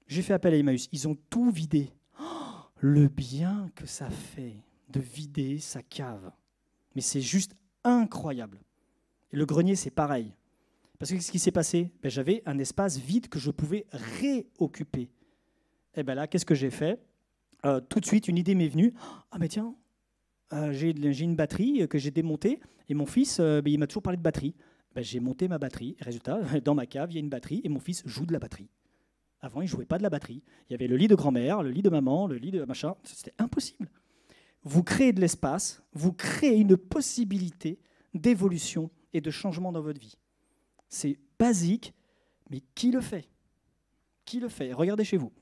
j'ai fait appel à Emmaüs. Ils ont tout vidé. Oh, le bien que ça fait de vider sa cave. Mais c'est juste incroyable. Et le grenier, c'est pareil. Parce que qu'est-ce qui s'est passé ? J'avais un espace vide que je pouvais réoccuper. Et là, qu'est-ce que j'ai fait ? Tout de suite, une idée m'est venue. Ah, mais tiens, j'ai une batterie que j'ai démontée et mon fils, il m'a toujours parlé de batterie. J'ai monté ma batterie. Résultat, dans ma cave, il y a une batterie et mon fils joue de la batterie. Avant, il ne jouait pas de la batterie. Il y avait le lit de grand-mère, le lit de maman, le lit de machin. C'était impossible. Vous créez de l'espace, vous créez une possibilité d'évolution et de changement dans votre vie. C'est basique, mais qui le fait ? Qui le fait ? Regardez chez vous.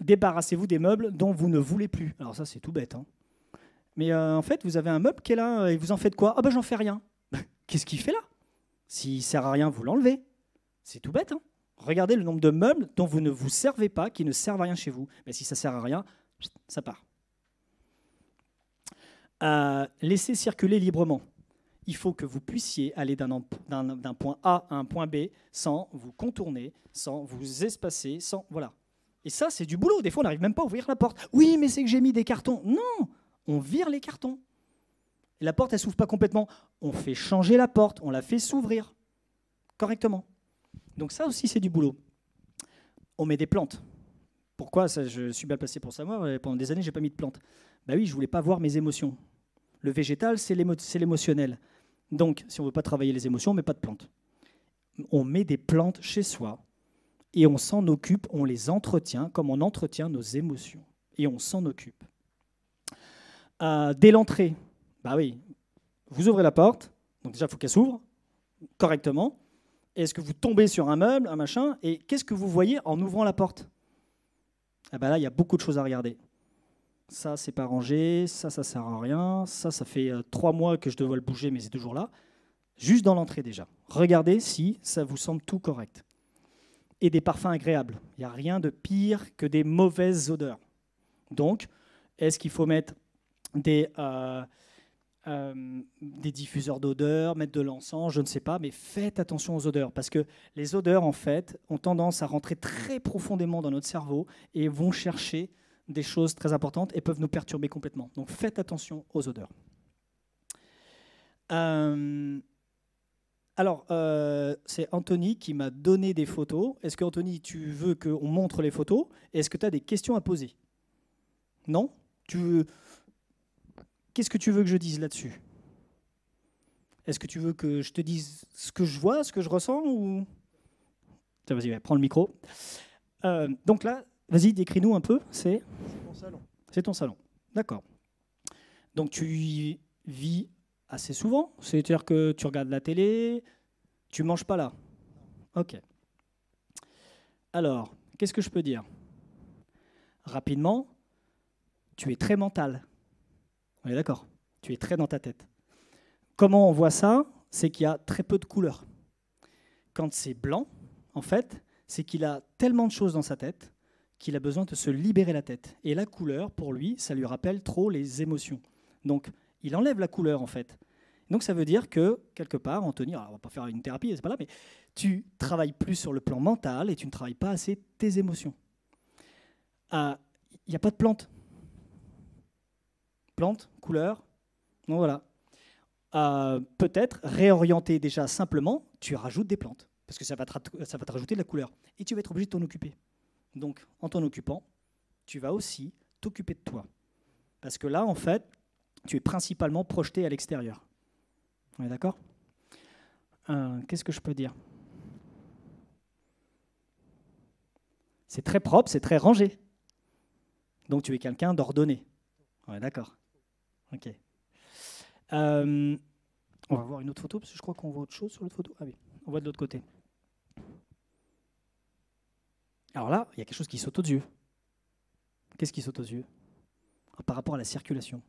Débarrassez-vous des meubles dont vous ne voulez plus. Alors ça, c'est tout bête. Hein. Mais en fait, vous avez un meuble qui est là et vous en faites quoi ? Ah j'en fais rien. Qu'est-ce qu'il fait là ? S'il ne sert à rien, vous l'enlevez. C'est tout bête. Hein. Regardez le nombre de meubles dont vous ne vous servez pas, qui ne servent à rien chez vous. Mais si ça ne sert à rien, ça part. Laissez circuler librement. Il faut que vous puissiez aller d'un point A à un point B sans vous contourner, sans vous espacer, sans... Voilà. Et ça, c'est du boulot. Des fois, on n'arrive même pas à ouvrir la porte. Oui, mais c'est que j'ai mis des cartons. Non, on vire les cartons. Et la porte, elle ne s'ouvre pas complètement. On fait changer la porte, on la fait s'ouvrir correctement. Donc ça aussi, c'est du boulot. On met des plantes. Pourquoi ça, je suis bien placé pour savoir. Pendant des années, je n'ai pas mis de plantes. Ben oui, je ne voulais pas voir mes émotions. Le végétal, c'est l'émotionnel. Donc, si on ne veut pas travailler les émotions, on ne met pas de plantes. On met des plantes chez soi et on s'en occupe, on les entretient comme on entretient nos émotions. Et on s'en occupe. Dès l'entrée, bah oui, vous ouvrez la porte, donc déjà, il faut qu'elle s'ouvre correctement. Est-ce que vous tombez sur un meuble, un machin, et qu'est-ce que vous voyez en ouvrant la porte? Ah bah là, il y a beaucoup de choses à regarder. Ça, c'est pas rangé, ça sert à rien, ça fait 3 mois que je devais le bouger, mais c'est toujours là. Juste dans l'entrée déjà. Regardez si ça vous semble tout correct. Et des parfums agréables. Il n'y a rien de pire que des mauvaises odeurs. Donc, est-ce qu'il faut mettre des diffuseurs d'odeurs, mettre de l'encens, je ne sais pas, mais faites attention aux odeurs, parce que les odeurs, en fait, ont tendance à rentrer très profondément dans notre cerveau et vont chercher des choses très importantes et peuvent nous perturber complètement. Donc faites attention aux odeurs. C'est Anthony qui m'a donné des photos. Est-ce que, Anthony, tu veux qu'on montre les photos? Est-ce que tu as des questions à poser? Non? Qu'est-ce que tu veux que je dise là-dessus? Est-ce que tu veux que je te dise ce que je vois, ce que je ressens ou... Tiens, vas-y, prends le micro. Donc là, vas-y, décris-nous un peu. C'est mon salon. C'est ton salon. D'accord. Donc tu y vis assez souvent? C'est-à-dire que tu regardes la télé, tu manges pas là? Ok. Alors, qu'est-ce que je peux dire? Rapidement, tu es très mental. On est d'accord? Tu es très dans ta tête. Comment on voit ça? C'est qu'il y a très peu de couleurs. Quand c'est blanc, en fait, c'est qu'il a tellement de choses dans sa tête qu'il a besoin de se libérer la tête. Et la couleur, pour lui, ça lui rappelle trop les émotions. Donc, il enlève la couleur, en fait. Donc, ça veut dire que, quelque part, Anthony, alors on ne va pas faire une thérapie, c'est pas là, mais tu travailles plus sur le plan mental et tu ne travailles pas assez tes émotions. Il n'y a pas de plantes. Plantes, couleurs, donc voilà. Peut-être réorienter déjà simplement, tu rajoutes des plantes, parce que ça va te rajouter de la couleur. Et tu vas être obligé de t'en occuper. Donc, en t'en occupant, tu vas aussi t'occuper de toi. Parce que là, en fait, tu es principalement projeté à l'extérieur. On est d'accord? Qu'est-ce que je peux dire? C'est très propre, c'est très rangé. Donc, tu es quelqu'un d'ordonné. On est d'accord? Ok. On va voir une autre photo, parce que je crois qu'on voit autre chose sur l'autre photo. Ah oui, on voit de l'autre côté. Alors là, il y a quelque chose qui saute aux yeux. Qu'est-ce qui saute aux yeux? Par rapport à la circulation.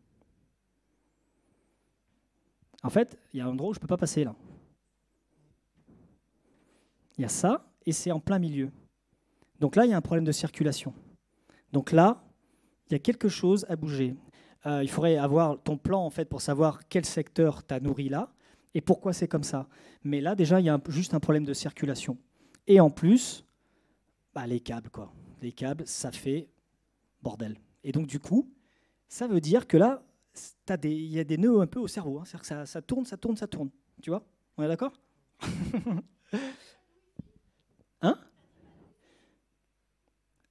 En fait, il y a un endroit où je ne peux pas passer là. Il y a ça, et c'est en plein milieu. Donc là, il y a un problème de circulation. Donc là, il y a quelque chose à bouger. Il faudrait avoir ton plan en fait, pour savoir quel secteur tu as nourri là, et pourquoi c'est comme ça. Mais là, déjà, il y a juste un problème de circulation. Et en plus... les câbles, quoi. Les câbles, ça fait bordel. Et donc, du coup, ça veut dire que là, il y a des nœuds un peu au cerveau. Hein. C'est-à-dire que ça tourne. Tu vois? On est d'accord? Hein?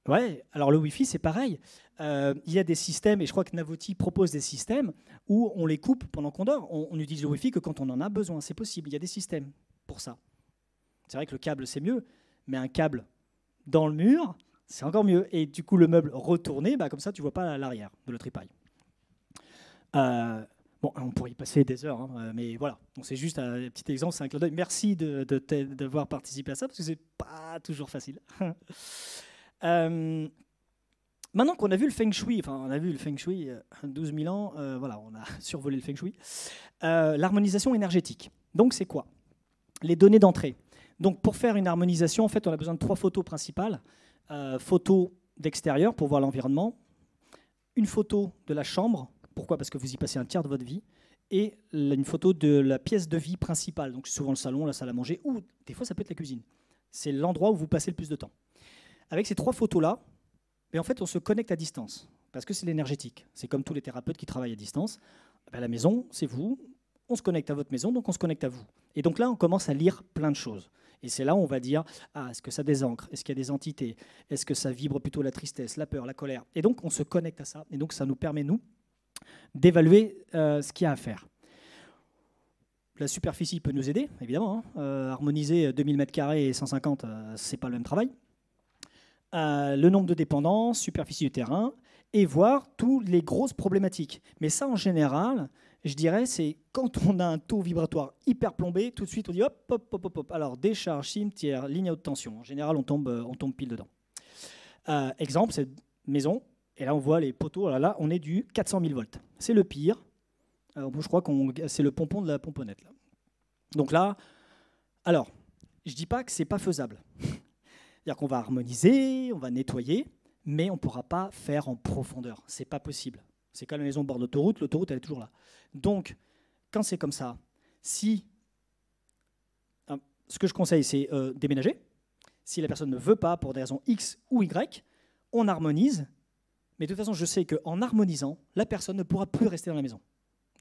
Ouais, alors le Wi-Fi, c'est pareil. Il y a des systèmes, et je crois que Navoti propose des systèmes où on les coupe pendant qu'on dort. On utilise le Wi-Fi que quand on en a besoin. C'est possible, il y a des systèmes pour ça. C'est vrai que le câble, c'est mieux, mais un câble dans le mur, c'est encore mieux. Et du coup, le meuble retourné, comme ça, tu ne vois pas l'arrière de le tripaille. On pourrait y passer des heures, hein, mais voilà. Donc, c'est juste un petit exemple, c'est un clin d'œil. Merci d'avoir participé à ça, parce que ce n'est pas toujours facile. Maintenant qu'on a vu le Feng Shui, 12 000 ans, voilà, on a survolé le Feng Shui. L'harmonisation énergétique. Donc, c'est quoi? Les données d'entrée. Donc, pour faire une harmonisation, en fait, on a besoin de 3 photos principales. Photo d'extérieur pour voir l'environnement, une photo de la chambre Pourquoi? Parce que vous y passez un tiers de votre vie. Et une photo de la pièce de vie principale, donc souvent le salon, la salle à manger, ou des fois ça peut être la cuisine. C'est l'endroit où vous passez le plus de temps. Avec ces 3 photos-là, en fait, on se connecte à distance, parce que c'est l'énergétique. C'est comme tous les thérapeutes qui travaillent à distance. La maison, c'est vous. On se connecte à votre maison, donc on se connecte à vous. Et donc là, on commence à lire plein de choses. Et c'est là où on va dire, est-ce que ça désancre? Est-ce qu'il y a des entités? Est-ce que ça vibre plutôt la tristesse, la peur, la colère? Et donc, on se connecte à ça. Et donc, ça nous permet, nous, d'évaluer ce qu'il y a à faire. La superficie peut nous aider, évidemment. Harmoniser 2000 m² et 150, ce n'est pas le même travail. Le nombre de dépendances, superficie du terrain, et voir toutes les grosses problématiques. Mais ça, en général, je dirais, c'est quand on a un taux vibratoire hyper plombé, tout de suite, on dit hop, hop, hop, hop, hop. Alors, décharge, cimetière, ligne à haute tension. En général, on tombe pile dedans. Exemple, c'est maison. Et là, on voit les poteaux. Là, on est du 400 000 volts. C'est le pire. Je crois que c'est le pompon de la pomponnette. Là. Donc là, alors, je ne dis pas que ce n'est pas faisable. C'est-à-dire qu'on va harmoniser, on va nettoyer, mais on ne pourra pas faire en profondeur. Ce n'est pas possible. C'est comme la maison au bord de l'autoroute, l'autoroute, elle est toujours là. Donc, quand c'est comme ça, ce que je conseille, c'est déménager. Si la personne ne veut pas, pour des raisons X ou Y, on harmonise. Mais de toute façon, je sais qu'en harmonisant, la personne ne pourra plus rester dans la maison.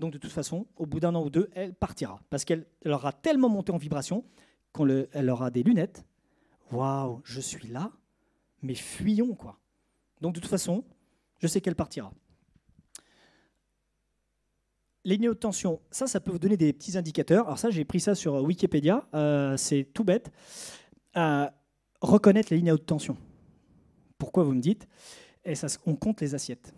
Donc de toute façon, au bout d'un an ou 2, elle partira. Parce qu'elle aura tellement monté en vibration qu'elle aura des lunettes. Waouh, je suis là, mais fuyons, quoi. Donc de toute façon, je sais qu'elle partira. Les lignes haute tension, ça peut vous donner des petits indicateurs. Alors ça, j'ai pris ça sur Wikipédia. C'est tout bête. Reconnaître les lignes à haute tension. Pourquoi, vous me dites? Et ça, on compte les assiettes.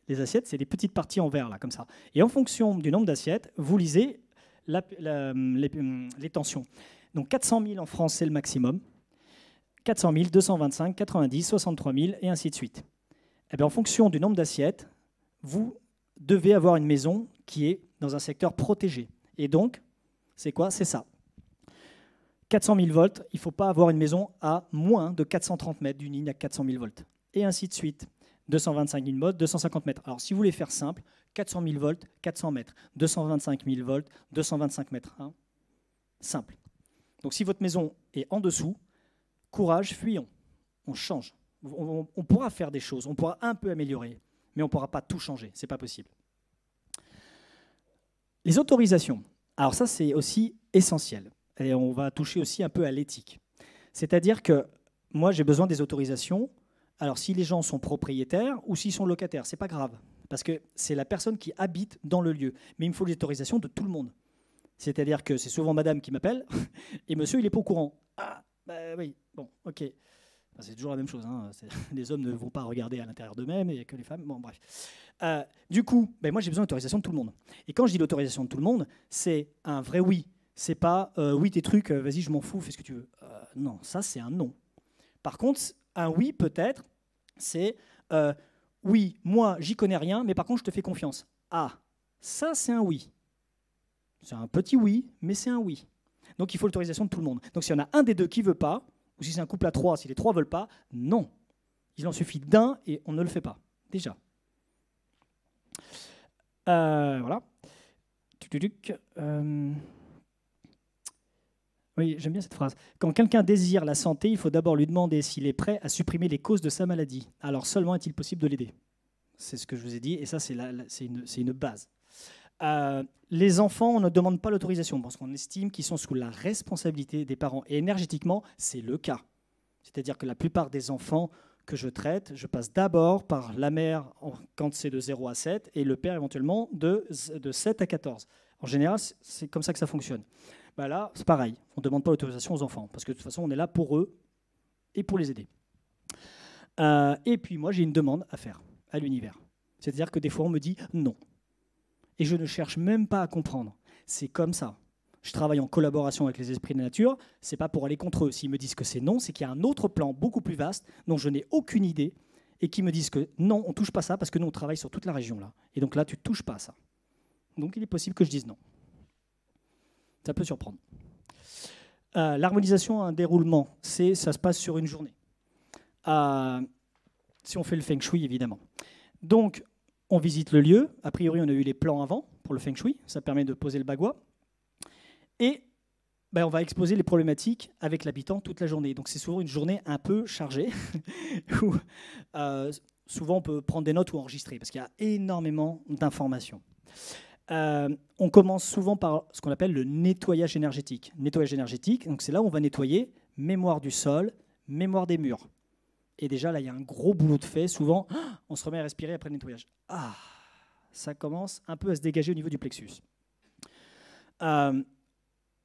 Les assiettes, c'est des petites parties en verre, là, comme ça. Et en fonction du nombre d'assiettes, vous lisez les tensions. Donc 400 000 en France, c'est le maximum. 400 000, 225, 90, 63 000, et ainsi de suite. Et bien, en fonction du nombre d'assiettes, vous devez avoir une maison qui est dans un secteur protégé. Et donc, c'est quoi? C'est ça. 400 000 volts, il ne faut pas avoir une maison à moins de 430 mètres d'une ligne à 400 000 volts. Et ainsi de suite. 225 000 volts, 250 mètres. Alors, si vous voulez faire simple, 400 000 volts, 400 mètres. 225 000 volts, 225 mètres. Hein. Simple. Donc, si votre maison est en dessous, courage, fuyons. On change. On pourra faire des choses, on pourra un peu améliorer, mais on ne pourra pas tout changer. Ce n'est pas possible. Les autorisations. Alors ça, c'est aussi essentiel. Et on va toucher aussi un peu à l'éthique. C'est-à-dire que moi, j'ai besoin des autorisations. Alors, si les gens sont propriétaires ou s'ils sont locataires, ce n'est pas grave, parce que c'est la personne qui habite dans le lieu. Mais il me faut les autorisations de tout le monde. C'est-à-dire que c'est souvent madame qui m'appelle, et monsieur, il n'est pas au courant. Ah, bah oui, bon, ok. Enfin, c'est toujours la même chose. Hein. Les hommes ne vont pas regarder à l'intérieur d'eux-mêmes, et que les femmes, bon, bref. Du coup, moi, j'ai besoin d'autorisation de tout le monde. Et quand je dis l'autorisation de tout le monde, c'est un vrai oui. C'est pas oui, tes trucs, vas-y, je m'en fous, fais ce que tu veux. Non, ça, c'est un non. Par contre, un oui, peut-être, c'est oui, moi, j'y connais rien, mais par contre, je te fais confiance. Ah, ça, c'est un oui. C'est un petit oui, mais c'est un oui. Donc, il faut l'autorisation de tout le monde. Donc, s'il y en a un des deux qui ne veut pas, ou si c'est un couple à 3, si les 3 ne veulent pas, non. Il en suffit d'un et on ne le fait pas. Déjà. Voilà. Oui, j'aime bien cette phrase. Quand quelqu'un désire la santé, il faut d'abord lui demander s'il est prêt à supprimer les causes de sa maladie. Alors seulement est-il possible de l'aider. C'est ce que je vous ai dit, et ça, c'est une base. Les enfants, on ne demande pas l'autorisation parce qu'on estime qu'ils sont sous la responsabilité des parents. Et énergétiquement, c'est le cas. C'est-à-dire que la plupart des enfants que je traite, je passe d'abord par la mère quand c'est de 0 à 7 et le père éventuellement de 7 à 14. En général, c'est comme ça que ça fonctionne. Bah là, c'est pareil. On ne demande pas l'autorisation aux enfants parce que de toute façon, on est là pour eux et pour les aider. Et puis moi, j'ai une demande à faire à l'univers. C'est-à-dire que des fois, on me dit non. Et je ne cherche même pas à comprendre. C'est comme ça. Je travaille en collaboration avec les esprits de la nature. Ce n'est pas pour aller contre eux. S'ils me disent que c'est non, c'est qu'il y a un autre plan beaucoup plus vaste dont je n'ai aucune idée et qui me disent que non, on ne touche pas ça parce que nous, on travaille sur toute la région. Là. Et donc là, tu ne touches pas à ça. Donc il est possible que je dise non. Ça peut surprendre. L'harmonisation a un déroulement. Ça se passe sur une journée. Si on fait le feng shui, évidemment. Donc, On visite le lieu. A priori, on a eu les plans avant pour le Feng Shui. Ça permet de poser le bagua. Et on va exposer les problématiques avec l'habitant toute la journée. Donc c'est souvent une journée un peu chargée où souvent on peut prendre des notes ou enregistrer parce qu'il y a énormément d'informations. On commence souvent par ce qu'on appelle le nettoyage énergétique. Nettoyage énergétique, donc c'est là où on va nettoyer mémoire du sol, mémoire des murs. Et déjà là, il y a un gros boulot de fait. Souvent, on se remet à respirer après le nettoyage. Ça commence un peu à se dégager au niveau du plexus.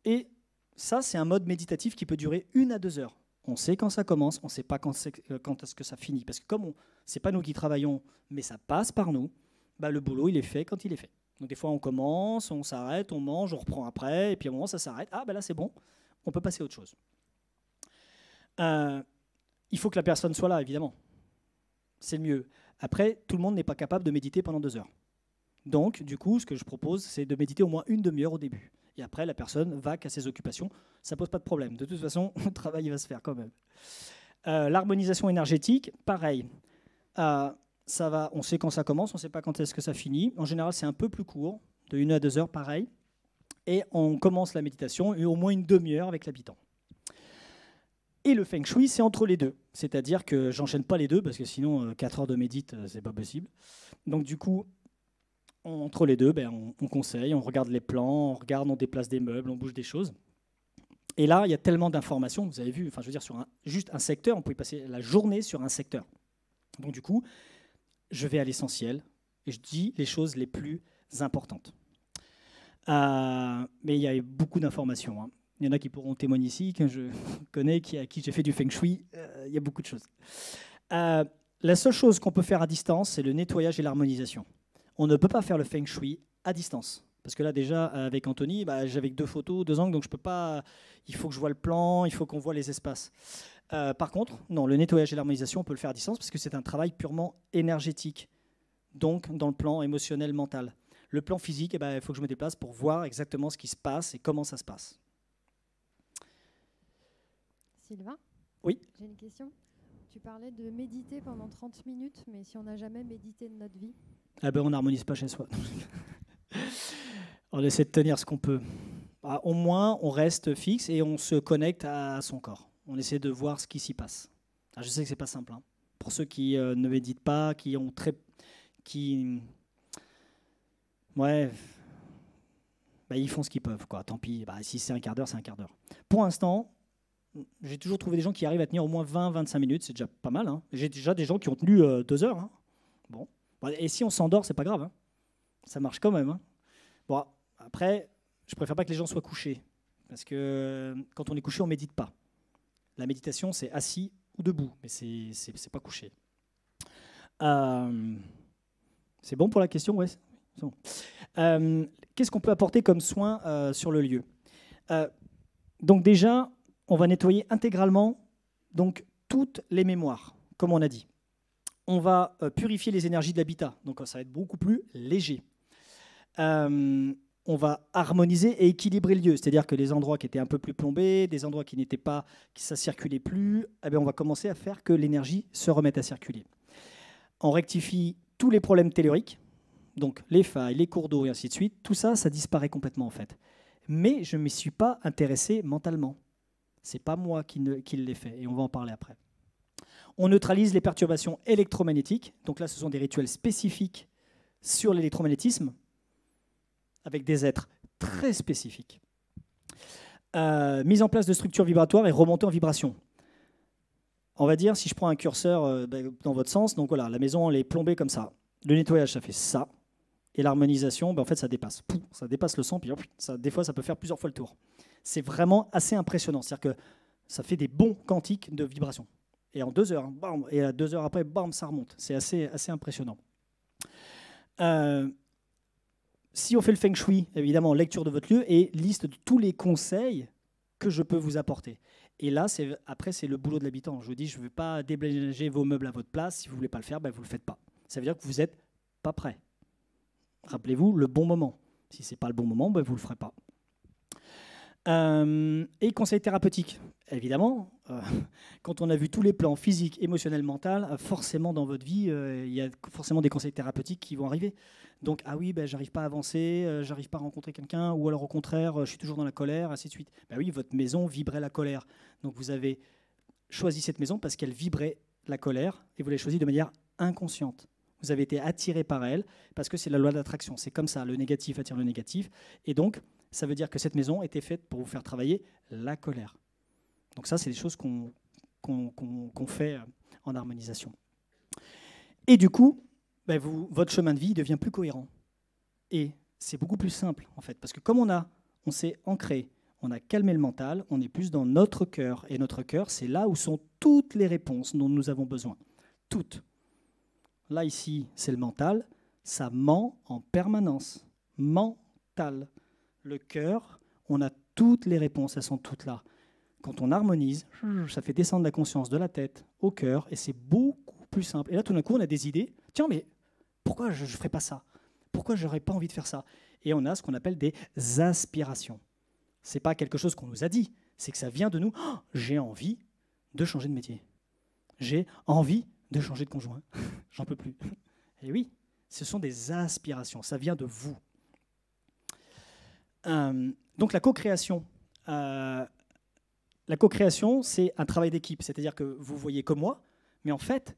Et ça, c'est un mode méditatif qui peut durer 1 à 2 heures. On sait quand ça commence, on ne sait pas quand est-ce que ça finit. Parce que comme ce n'est pas nous qui travaillons, mais ça passe par nous, le boulot, il est fait quand il est fait. Donc des fois, on commence, on s'arrête, on mange, on reprend après, et puis à un moment, ça s'arrête. Là, c'est bon, on peut passer à autre chose. Il faut que la personne soit là, évidemment. C'est le mieux. Après, tout le monde n'est pas capable de méditer pendant 2 heures. Donc, du coup, ce que je propose, c'est de méditer au moins 1 demi-heure au début. Et après, la personne va qu'à ses occupations. Ça ne pose pas de problème. De toute façon, le travail va se faire quand même. L'harmonisation énergétique, pareil. On sait quand ça commence, on ne sait pas quand est-ce que ça finit. En général, c'est un peu plus court, de 1 à 2 heures, pareil. Et on commence la méditation et au moins 1 demi-heure avec l'habitant. Et le Feng Shui, c'est entre les deux. C'est-à-dire que j'enchaîne pas les deux, parce que sinon, 4 heures de médite, c'est pas possible. Donc du coup, entre les deux, on conseille, on regarde les plans, on déplace des meubles, on bouge des choses. Et là, il y a tellement d'informations, vous avez vu, sur juste un secteur, on peut y passer la journée sur un secteur. Donc du coup, je vais à l'essentiel et je dis les choses les plus importantes. Mais il y a beaucoup d'informations, hein. Il y en a qui pourront témoigner ici, que je connais, à qui j'ai fait du Feng Shui. Il y a beaucoup de choses. La seule chose qu'on peut faire à distance, c'est le nettoyage et l'harmonisation. On ne peut pas faire le Feng Shui à distance. Parce que là, déjà, avec Anthony, j'avais que 2 photos, 2 angles, donc je peux pas. Il faut que je vois le plan, il faut qu'on voit les espaces. Par contre, non, le nettoyage et l'harmonisation, on peut le faire à distance parce que c'est un travail purement énergétique. Donc, dans le plan émotionnel, mental. Le plan physique, il faut que je me déplace pour voir exactement ce qui se passe et comment ça se passe. Sylvain ? Oui. J'ai une question. Tu parlais de méditer pendant 30 minutes, mais si on n'a jamais médité de notre vie ? On n'harmonise pas chez soi. On essaie de tenir ce qu'on peut. Au moins, on reste fixe et on se connecte à son corps. On essaie de voir ce qui s'y passe. Je sais que c'est pas simple, hein. Pour ceux qui ne méditent pas, ils font ce qu'ils peuvent, quoi. Tant pis. Si c'est un quart d'heure, c'est un quart d'heure. Pour l'instant, j'ai toujours trouvé des gens qui arrivent à tenir au moins 20-25 minutes, c'est déjà pas mal, hein. J'ai déjà des gens qui ont tenu 2 heures, hein. Bon. Et si on s'endort, c'est pas grave, hein. Ça marche quand même, hein. Bon, après, je préfère pas que les gens soient couchés, parce que quand on est couché, on médite pas. La méditation, c'est assis ou debout, mais c'est pas couché. C'est bon pour la question, ouais. Bon. Qu'est-ce qu'on peut apporter comme soin sur le lieu ? Donc déjà, on va nettoyer intégralement donc, toutes les mémoires, comme on a dit. On va purifier les énergies de l'habitat, donc ça va être beaucoup plus léger. On va harmoniser et équilibrer le lieu, c'est-à-dire que les endroits qui étaient un peu plus plombés, des endroits qui n'étaient pas, qui ça circulait plus, on va commencer à faire que l'énergie se remette à circuler. On rectifie tous les problèmes telluriques, donc les failles, les cours d'eau et ainsi de suite. Tout ça, ça disparaît complètement en fait. Mais je ne m'y suis pas intéressé mentalement. C'est pas moi qui l'ai fait, et on va en parler après. On neutralise les perturbations électromagnétiques. Donc là, ce sont des rituels spécifiques sur l'électromagnétisme, avec des êtres très spécifiques. Mise en place de structures vibratoires et remontée en vibration. On va dire, si je prends un curseur dans votre sens, donc voilà, la maison elle est plombée comme ça. Le nettoyage, ça fait ça. Et l'harmonisation, en fait, ça dépasse. Ça dépasse le son, puis des fois, ça peut faire plusieurs fois le tour. C'est vraiment assez impressionnant. C'est-à-dire que ça fait des bons quantiques de vibrations. Et en 2 heures, bam, et à 2 heures après, bam, ça remonte. C'est assez impressionnant. Si on fait le Feng Shui, évidemment, lecture de votre lieu et liste de tous les conseils que je peux vous apporter. Et là, après, c'est le boulot de l'habitant. Je vous dis, je ne veux pas déménager vos meubles à votre place. Si vous ne voulez pas le faire, vous ne le faites pas. Ça veut dire que vous n'êtes pas prêt. Rappelez-vous, le bon moment. Si ce n'est pas le bon moment, vous ne le ferez pas. Et conseil thérapeutique, évidemment, quand on a vu tous les plans physiques, émotionnels, mental, forcément dans votre vie, il y a forcément des conseils thérapeutiques qui vont arriver. Donc, ah oui, ben, j'arrive pas à avancer, j'arrive pas à rencontrer quelqu'un, ou alors au contraire, je suis toujours dans la colère, ainsi de suite. Ben oui, votre maison vibrait la colère. Donc, vous avez choisi cette maison parce qu'elle vibrait la colère, et vous l'avez choisie de manière inconsciente. Vous avez été attiré par elle, parce que c'est la loi d'attraction. C'est comme ça, le négatif attire le négatif. Et donc, ça veut dire que cette maison était faite pour vous faire travailler la colère. Donc ça, c'est des choses qu'on fait en harmonisation. Et du coup, ben votre chemin de vie devient plus cohérent. Et c'est beaucoup plus simple, en fait. Parce que comme on s'est ancré, on a calmé le mental, on est plus dans notre cœur. Et notre cœur, c'est là où sont toutes les réponses dont nous avons besoin. Toutes. Là, ici, c'est le mental. Ça ment en permanence. Mental. Le cœur, on a toutes les réponses, elles sont toutes là. Quand on harmonise, ça fait descendre la conscience de la tête au cœur et c'est beaucoup plus simple. Et là, tout d'un coup, on a des idées. Tiens, mais pourquoi je ne ferais pas ça? Pourquoi je n'aurais pas envie de faire ça? Et on a ce qu'on appelle des aspirations. Ce n'est pas quelque chose qu'on nous a dit, c'est que ça vient de nous. Oh, j'ai envie de changer de métier. J'ai envie de changer de conjoint. J'en peux plus. Et oui, ce sont des aspirations, ça vient de vous. Donc la co-création, c'est un travail d'équipe. C'est-à-dire que vous voyez comme moi, mais en fait,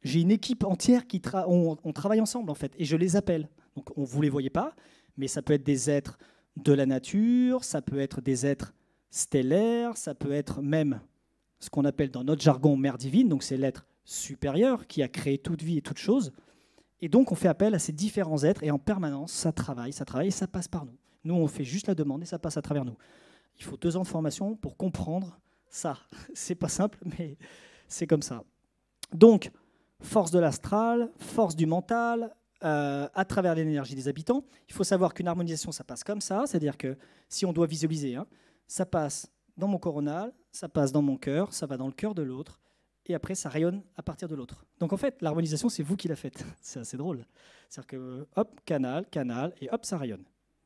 j'ai une équipe entière qui on travaille ensemble en fait, et je les appelle. Donc vous les voyez pas, mais ça peut être des êtres de la nature, ça peut être des êtres stellaires, ça peut être même ce qu'on appelle dans notre jargon mère divine. Donc c'est l'être supérieur qui a créé toute vie et toute chose. Et donc on fait appel à ces différents êtres et en permanence ça travaille et ça passe par nous. Nous, on fait juste la demande et ça passe à travers nous. Il faut 2 ans de formation pour comprendre ça. C'est pas simple, mais c'est comme ça. Donc, force de l'astral, force du mental, à travers l'énergie des habitants. Il faut savoir qu'une harmonisation, ça passe comme ça. C'est-à-dire que si on doit visualiser, ça passe dans mon coronal, ça passe dans mon cœur, ça va dans le cœur de l'autre, et après, ça rayonne à partir de l'autre. Donc, en fait, l'harmonisation, c'est vous qui la faites. C'est assez drôle. C'est-à-dire que, hop, canal, et hop, ça rayonne.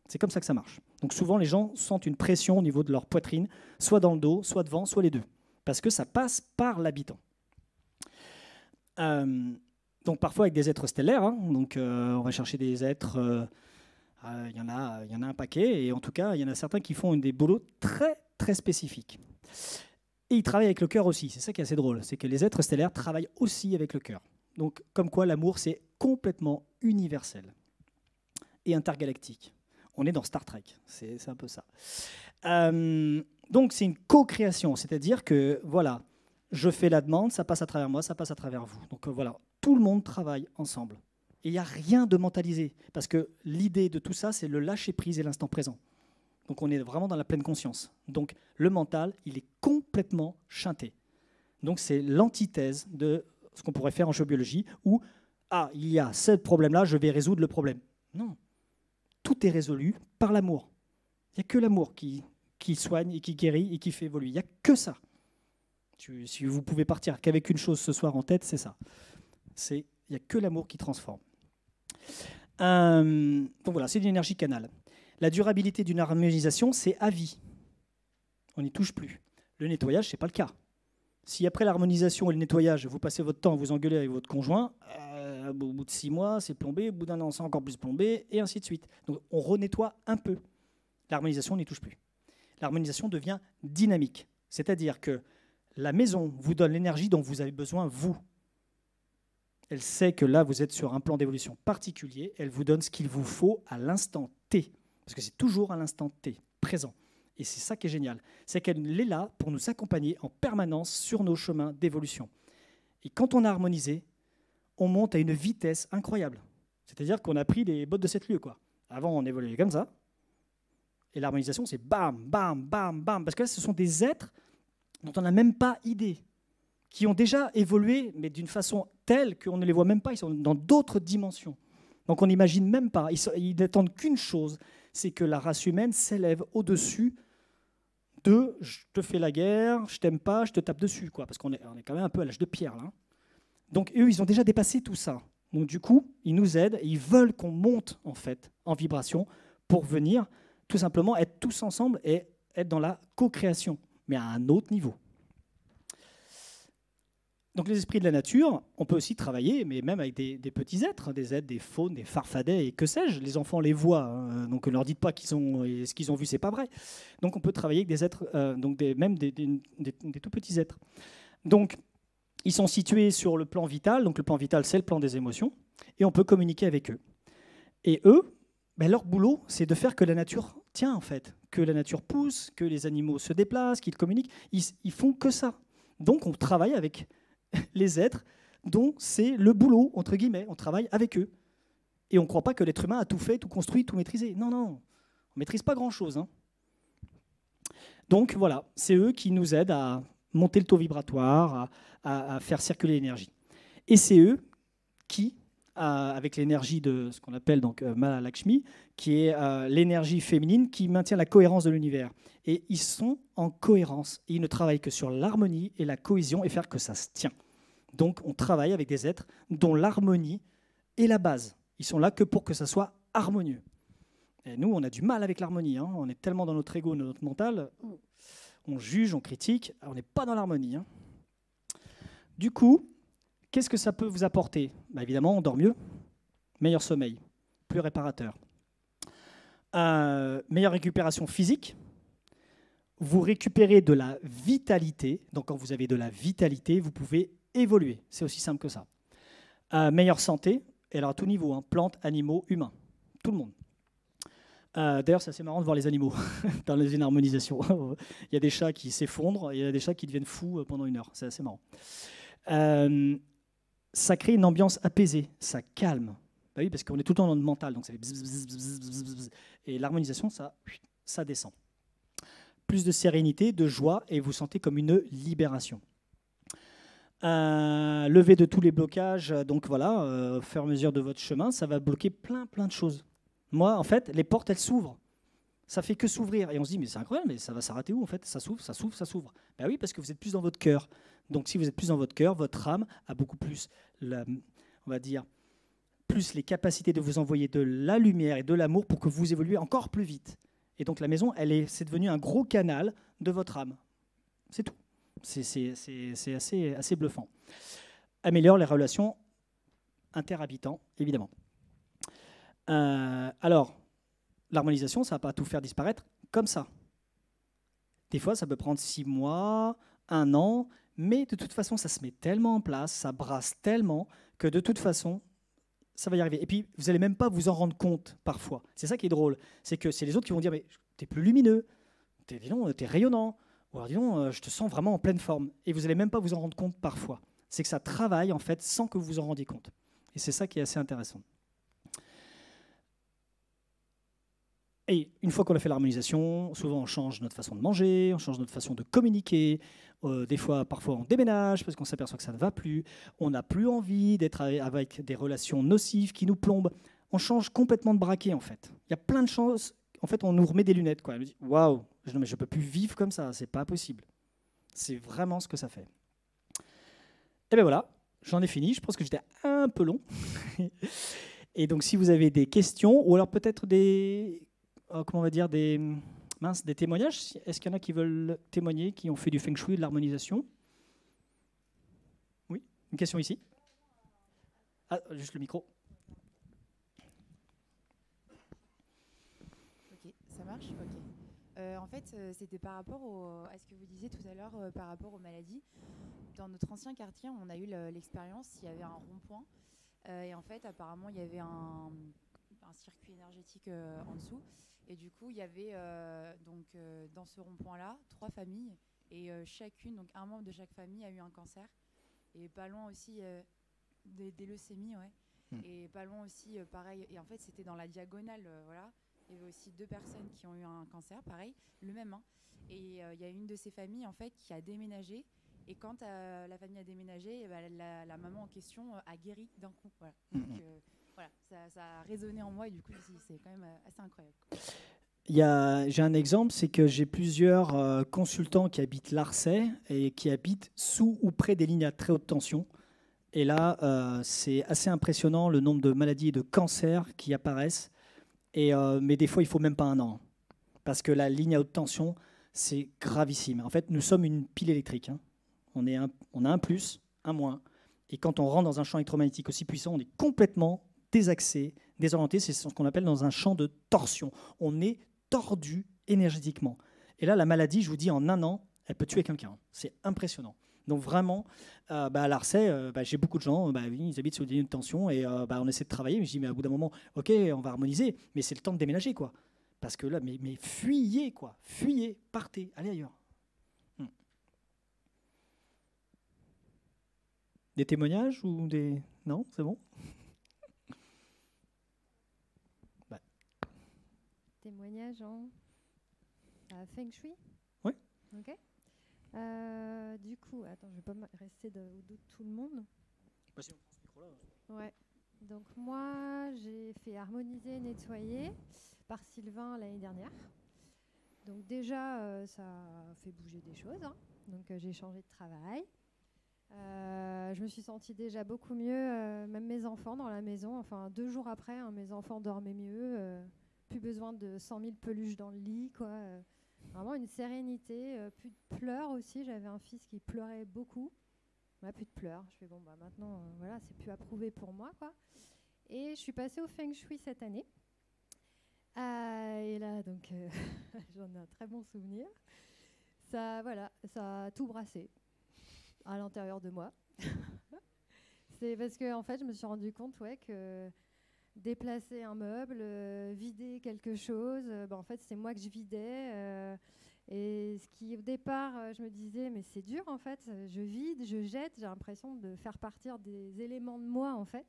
C'est comme ça que ça marche. Donc souvent, les gens sentent une pression au niveau de leur poitrine, soit dans le dos, soit devant, soit les deux. Parce que ça passe par l'habitant. Donc parfois avec des êtres stellaires. Donc on va chercher des êtres... Il y en a un paquet. Et en tout cas, il y en a certains qui font des boulots très, très spécifiques. Et ils travaillent avec le cœur aussi. C'est ça qui est assez drôle. C'est que les êtres stellaires travaillent aussi avec le cœur. Donc comme quoi l'amour, c'est complètement universel et intergalactique. On est dans Star Trek, c'est un peu ça. Donc c'est une co-création, c'est-à-dire que voilà, je fais la demande, ça passe à travers moi, ça passe à travers vous. Donc voilà, tout le monde travaille ensemble. Et il n'y a rien de mentalisé, parce que l'idée de tout ça, c'est le lâcher-prise et l'instant présent. Donc on est vraiment dans la pleine conscience. Donc le mental, il est complètement chanté. Donc c'est l'antithèse de ce qu'on pourrait faire en géobiologie, où il y a ce problème-là, je vais résoudre le problème. Non. Tout est résolu par l'amour. Il n'y a que l'amour qui soigne et qui guérit et qui fait évoluer. Il n'y a que ça. Si vous pouvez partir qu'avec une chose ce soir en tête, c'est ça. Il n'y a que l'amour qui transforme. Donc voilà, c'est l'énergie canal. La durabilité d'une harmonisation, c'est à vie. On n'y touche plus. Le nettoyage, ce n'est pas le cas. Si après l'harmonisation et le nettoyage, vous passez votre temps à vous engueuler avec votre conjoint, au bout de 6 mois, c'est plombé, au bout d'un an, c'est encore plus plombé, et ainsi de suite. Donc on renettoie un peu. L'harmonisation n'y touche plus. L'harmonisation devient dynamique. C'est-à-dire que la maison vous donne l'énergie dont vous avez besoin, vous. Elle sait que là, vous êtes sur un plan d'évolution particulier, elle vous donne ce qu'il vous faut à l'instant T. Parce que c'est toujours à l'instant T, présent. Et c'est ça qui est génial. C'est qu'elle est là pour nous accompagner en permanence sur nos chemins d'évolution. Et quand on a harmonisé, on monte à une vitesse incroyable. C'est-à-dire qu'on a pris les bottes de 7 lieues, quoi. Avant, on évoluait comme ça. Et l'harmonisation, c'est bam, bam, bam, bam. Parce que là, ce sont des êtres dont on n'a même pas idée, qui ont déjà évolué, mais d'une façon telle qu'on ne les voit même pas. Ils sont dans d'autres dimensions. Donc on n'imagine même pas. Ils n'attendent qu'une chose, c'est que la race humaine s'élève au-dessus de « je te fais la guerre, je t'aime pas, je te tape dessus ». Parce qu'on est quand même un peu à l'âge de pierre, là. Donc eux, ils ont déjà dépassé tout ça. Donc du coup, ils nous aident et ils veulent qu'on monte en fait en vibration pour venir tout simplement être tous ensemble et être dans la co-création, mais à un autre niveau. Donc les esprits de la nature, on peut aussi travailler, mais même avec des petits êtres, des faunes, des farfadets, et que sais-je, les enfants les voient, hein, donc ne leur dites pas ce qu'ils ont vu, c'est pas vrai. Donc on peut travailler avec des êtres, même des tout petits êtres. Donc ils sont situés sur le plan vital, donc le plan vital c'est le plan des émotions, et on peut communiquer avec eux. Et eux, leur boulot, c'est de faire que la nature tient en fait, que la nature pousse, que les animaux se déplacent, qu'ils communiquent, ils font que ça. Donc on travaille avec les êtres dont c'est le boulot, entre guillemets, on travaille avec eux. Et on ne croit pas que l'être humain a tout fait, tout construit, tout maîtrisé. Non, on ne maîtrise pas grand-chose. Hein. Donc voilà, c'est eux qui nous aident à monter le taux vibratoire, à faire circuler l'énergie. Et c'est eux qui, avec l'énergie de ce qu'on appelle donc Mahalakshmi, qui est l'énergie féminine qui maintient la cohérence de l'univers. Et ils sont en cohérence. Et ils ne travaillent que sur l'harmonie et la cohésion et faire que ça se tient. Donc on travaille avec des êtres dont l'harmonie est la base. Ils sont là que pour que ça soit harmonieux. Et nous, on a du mal avec l'harmonie. Hein. On est tellement dans notre ego, dans notre mental. On juge, on critique. On n'est pas dans l'harmonie. Hein. Du coup, qu'est-ce que ça peut vous apporter ? Évidemment, on dort mieux. Meilleur sommeil. Plus réparateur. Meilleure récupération physique. Vous récupérez de la vitalité. Donc, quand vous avez de la vitalité, vous pouvez évoluer. C'est aussi simple que ça. Meilleure santé. Et alors, à tout niveau. Hein, plantes, animaux, humains. Tout le monde. D'ailleurs, c'est assez marrant de voir les animaux dans une harmonisation. Il y a des chats qui s'effondrent et il y a des chats qui deviennent fous pendant 1 heure. C'est assez marrant. Ça crée une ambiance apaisée. Ça calme. Oui, parce qu'on est tout le temps dans le mental. Donc, ça fait bzz, bzz, bzz, bzz, bzz. Et l'harmonisation, ça descend. Plus de sérénité, de joie, et vous sentez comme une libération. Lever de tous les blocages, donc voilà, au fur et à mesure de votre chemin, ça va bloquer plein de choses. Moi, en fait, les portes, elles s'ouvrent. Ça fait que s'ouvrir. Et on se dit, mais c'est incroyable, mais ça va s'arrêter où en fait ? Ça s'ouvre, ça s'ouvre, ça s'ouvre. Ben oui, parce que vous êtes plus dans votre cœur. Donc si vous êtes plus dans votre cœur, votre âme a beaucoup plus, on va dire, plus les capacités de vous envoyer de la lumière et de l'amour pour que vous évoluiez encore plus vite. Et donc la maison, c'est devenu un gros canal de votre âme. C'est tout. C'est assez bluffant. Améliore les relations interhabitants, évidemment. Alors, l'harmonisation, ça ne va pas tout faire disparaître comme ça. Des fois, ça peut prendre 6 mois, 1 an, mais de toute façon, ça se met tellement en place, ça brasse tellement, que de toute façon, ça va y arriver. Et puis, vous n'allez même pas vous en rendre compte parfois. C'est ça qui est drôle. C'est que c'est les autres qui vont dire, mais t'es plus lumineux, t'es rayonnant, ou alors dis donc, je te sens vraiment en pleine forme. Et vous n'allez même pas vous en rendre compte parfois. C'est que ça travaille, en fait, sans que vous vous en rendiez compte. Et c'est ça qui est assez intéressant. Et une fois qu'on a fait l'harmonisation, souvent on change notre façon de manger, on change notre façon de communiquer. Des fois, parfois on déménage parce qu'on s'aperçoit que ça ne va plus. On n'a plus envie d'être avec des relations nocives qui nous plombent. On change complètement de braquet en fait. Il y a plein de choses. En fait, on nous remet des lunettes. On nous dit, waouh, je ne peux plus vivre comme ça, c'est pas possible. C'est vraiment ce que ça fait. Et bien voilà, j'en ai fini. Je pense que j'étais un peu long. Et donc, si vous avez des questions ou alors peut-être des témoignages. Est-ce qu'il y en a qui veulent témoigner, qui ont fait du feng shui, de l'harmonisation ? Oui, une question ici. Ah, juste le micro. Ok, ça marche ? Ok. En fait, c'était par rapport à ce que vous disiez tout à l'heure, par rapport aux maladies. Dans notre ancien quartier, on a eu l'expérience, il y avait un rond-point. Et en fait, apparemment, il y avait un circuit énergétique en dessous. Et du coup, il y avait dans ce rond-point-là 3 familles et chacune, donc un membre de chaque famille a eu un cancer et pas loin aussi des leucémies, ouais. Et pas loin aussi, pareil. Et en fait, c'était dans la diagonale, voilà. Il y avait aussi 2 personnes qui ont eu un cancer, pareil, le même. Hein. Et il y a une de ces familles en fait qui a déménagé. Et quand la famille a déménagé, la maman en question a guéri d'un coup. Voilà. Donc, voilà, ça a résonné en moi et du coup, c'est quand même assez incroyable. J'ai un exemple, c'est que j'ai plusieurs consultants qui habitent Larçay et qui habitent sous ou près des lignes à très haute tension. Et là, c'est assez impressionnant le nombre de maladies et de cancers qui apparaissent. Mais des fois, il ne faut même pas 1 an. Parce que la ligne à haute tension, c'est gravissime. En fait, nous sommes une pile électrique. Hein. On a un plus, un moins. Et quand on rentre dans un champ électromagnétique aussi puissant, on est complètement désaxé, désorienté. C'est ce qu'on appelle dans un champ de torsion. On est tordu énergétiquement. Et là, la maladie, je vous dis, en un an, elle peut tuer quelqu'un. C'est impressionnant. Donc vraiment, à l'ARCEP, j'ai beaucoup de gens, oui, ils habitent sous des lignes de tension et on essaie de travailler. Mais je dis, mais à bout d'un moment, ok, on va harmoniser, mais c'est le temps de déménager, quoi. Parce que là, mais fuyez, quoi. Fuyez, partez, allez ailleurs. Des témoignages ou des... Non, c'est bon. Témoignage en Feng Shui. Oui. Ok. Du coup, attends, je vais pas rester au-dos de tout le monde. Si on prend ce micro-là. Ouais. Donc moi, j'ai fait harmoniser, nettoyer par Sylvain l'année dernière. Donc déjà, ça fait bouger des choses. Hein. Donc j'ai changé de travail. Je me suis sentie déjà beaucoup mieux, même mes enfants dans la maison. Enfin, 2 jours après, hein, mes enfants dormaient mieux. Plus besoin de 100 000 peluches dans le lit, quoi. Vraiment une sérénité, plus de pleurs aussi. J'avais un fils qui pleurait beaucoup. Plus de pleurs. Je fais bon, maintenant, voilà, c'est plus approuvé pour moi, quoi. Et je suis passée au Feng Shui cette année. Et là, donc, j'en ai un très bon souvenir. Ça, voilà, ça a tout brassé à l'intérieur de moi. C'est parce que, en fait, je me suis rendu compte, que déplacer un meuble, vider quelque chose, en fait, c'est moi que je vidais. Et ce qui, au départ, je me disais, mais c'est dur, en fait. Je vide, je jette. J'ai l'impression de faire partir des éléments de moi, en fait.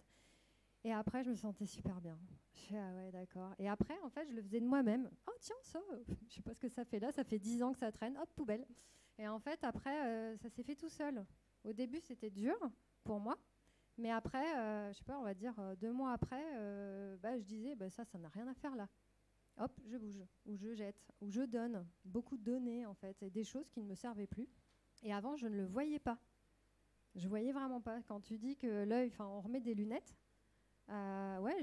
Et après, je me sentais super bien. Je fais, ah ouais, d'accord. Et après, en fait, je le faisais de moi-même. Oh, tiens, ça, je sais pas ce que ça fait là. Ça fait 10 ans que ça traîne. Hop, poubelle. Et en fait, après, ça s'est fait tout seul. Au début, c'était dur pour moi. Mais après, je sais pas, on va dire 2 mois après, je disais, ça n'a rien à faire là. Hop, je bouge, ou je jette, ou je donne. Beaucoup de données, en fait, et des choses qui ne me servaient plus. Et avant, je ne le voyais pas. Je voyais vraiment pas. Quand tu dis que l'œil, on remet des lunettes,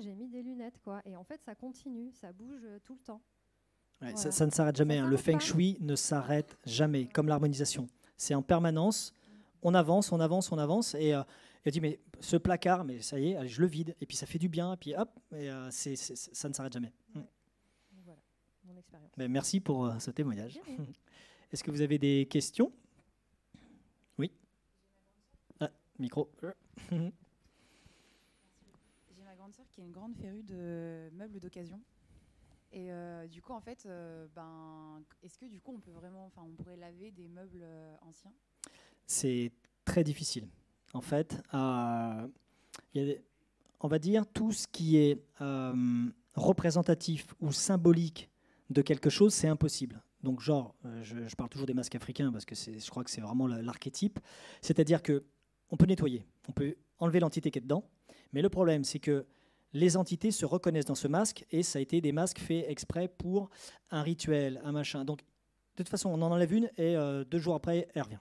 j'ai mis des lunettes, quoi. Et en fait, ça continue, ça bouge tout le temps. Ouais, voilà. ça ne s'arrête jamais. Le Feng Shui ne s'arrête jamais, comme l'harmonisation. C'est en permanence. On avance, on avance, on avance. Et il dit, mais ce placard, mais ça y est, allez, je le vide. Et puis ça fait du bien. Et puis hop, et, ça ne s'arrête jamais. Ouais. Voilà, mon expérience. Mais merci pour ce témoignage. Est-ce que vous avez des questions? Oui. Micro. J'ai ma grande sœur qui est une grande férue de meubles d'occasion. Et du coup, en fait, est-ce que du coup, on peut vraiment, on pourrait laver des meubles anciens? C'est très difficile. En fait, on va dire tout ce qui est représentatif ou symbolique de quelque chose, c'est impossible. Donc, genre, je parle toujours des masques africains parce que je crois que c'est vraiment l'archétype. C'est-à-dire que on peut nettoyer, on peut enlever l'entité qui est dedans, mais le problème, c'est que les entités se reconnaissent dans ce masque et ça a été des masques faits exprès pour un rituel, un machin. Donc, de toute façon, on en enlève une et 2 jours après, elle revient.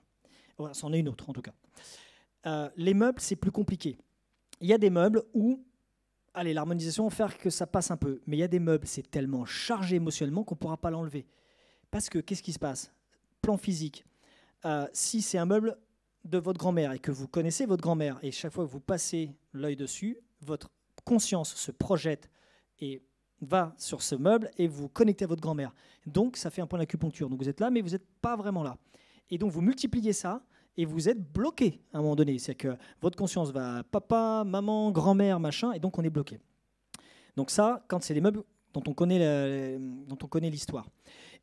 Voilà, c'en est une autre, en tout cas. Les meubles, c'est plus compliqué. Il y a des meubles où, allez, l'harmonisation va faire que ça passe un peu. Mais il y a des meubles, c'est tellement chargé émotionnellement qu'on ne pourra pas l'enlever. Parce que, qu'est-ce qui se passe? Plan physique. Si c'est un meuble de votre grand-mère et que vous connaissez votre grand-mère, et chaque fois que vous passez l'œil dessus, votre conscience se projette et va sur ce meuble et vous connectez à votre grand-mère. Donc, ça fait un point d'acupuncture. Donc, vous êtes là, mais vous n'êtes pas vraiment là. Et donc, vous multipliez ça et vous êtes bloqué à un moment donné. C'est que votre conscience va papa, maman, grand-mère, machin, et donc on est bloqué. Donc ça, quand c'est des meubles dont on connaît l'histoire.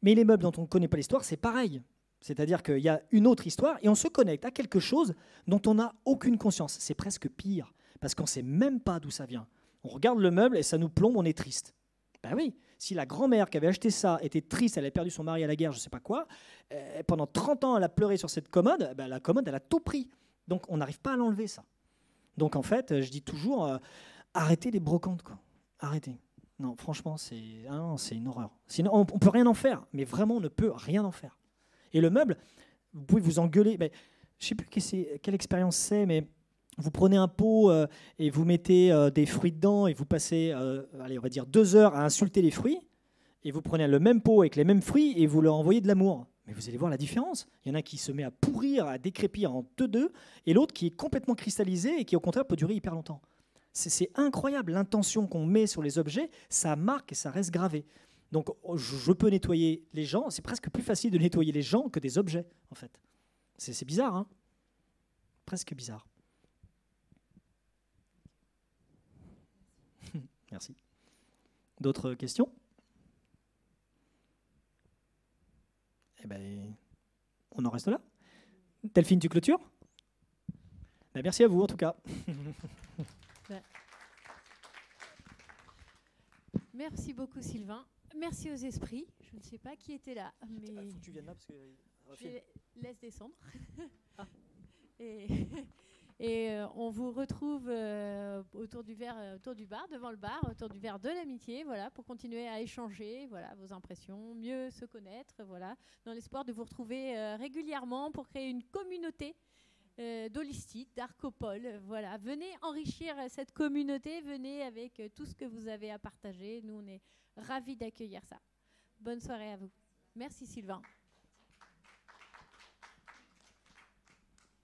Mais les meubles dont on ne connaît pas l'histoire, c'est pareil. C'est-à-dire qu'il y a une autre histoire et on se connecte à quelque chose dont on n'a aucune conscience. C'est presque pire, parce qu'on ne sait même pas d'où ça vient. On regarde le meuble et ça nous plombe, on est triste. Ben oui, si la grand-mère qui avait acheté ça était triste, elle a perdu son mari à la guerre, je ne sais pas quoi, pendant 30 ans, elle a pleuré sur cette commode, la commode, elle a tout pris. Donc, on n'arrive pas à l'enlever, ça. Donc, en fait, je dis toujours, arrêtez les brocantes, quoi. Arrêtez. Non, franchement, c'est une horreur. Sinon, on ne peut rien en faire, mais vraiment, on ne peut rien en faire. Et le meuble, vous pouvez vous engueuler. Mais, je ne sais plus quelle expérience c'est, mais vous prenez un pot et vous mettez des fruits dedans et vous passez, allez, on va dire 2 heures à insulter les fruits, et vous prenez le même pot avec les mêmes fruits et vous leur envoyez de l'amour. Mais vous allez voir la différence. Il y en a qui se met à pourrir, à décrépir en 2-2, et l'autre qui est complètement cristallisé et qui, au contraire, peut durer hyper longtemps. C'est incroyable, l'intention qu'on met sur les objets, ça marque et ça reste gravé. Donc, je peux nettoyer les gens. C'est presque plus facile de nettoyer les gens que des objets, en fait. C'est bizarre, hein? Presque bizarre. Merci. D'autres questions? Eh ben, on en reste là. Delphine, tu clôtures? Ben, merci à vous, en tout cas. Merci beaucoup, Sylvain. Merci aux esprits. Je ne sais pas qui était là, mais Il faut que tu viennes là parce que je laisse descendre. Et on vous retrouve autour du bar, devant le bar, autour du verre de l'amitié, voilà, pour continuer à échanger, voilà, vos impressions, mieux se connaître, voilà, dans l'espoir de vous retrouver régulièrement pour créer une communauté d'holistique, d'Arcopole. Voilà, venez enrichir cette communauté, venez avec tout ce que vous avez à partager. Nous, on est ravis d'accueillir ça. Bonne soirée à vous. Merci Sylvain.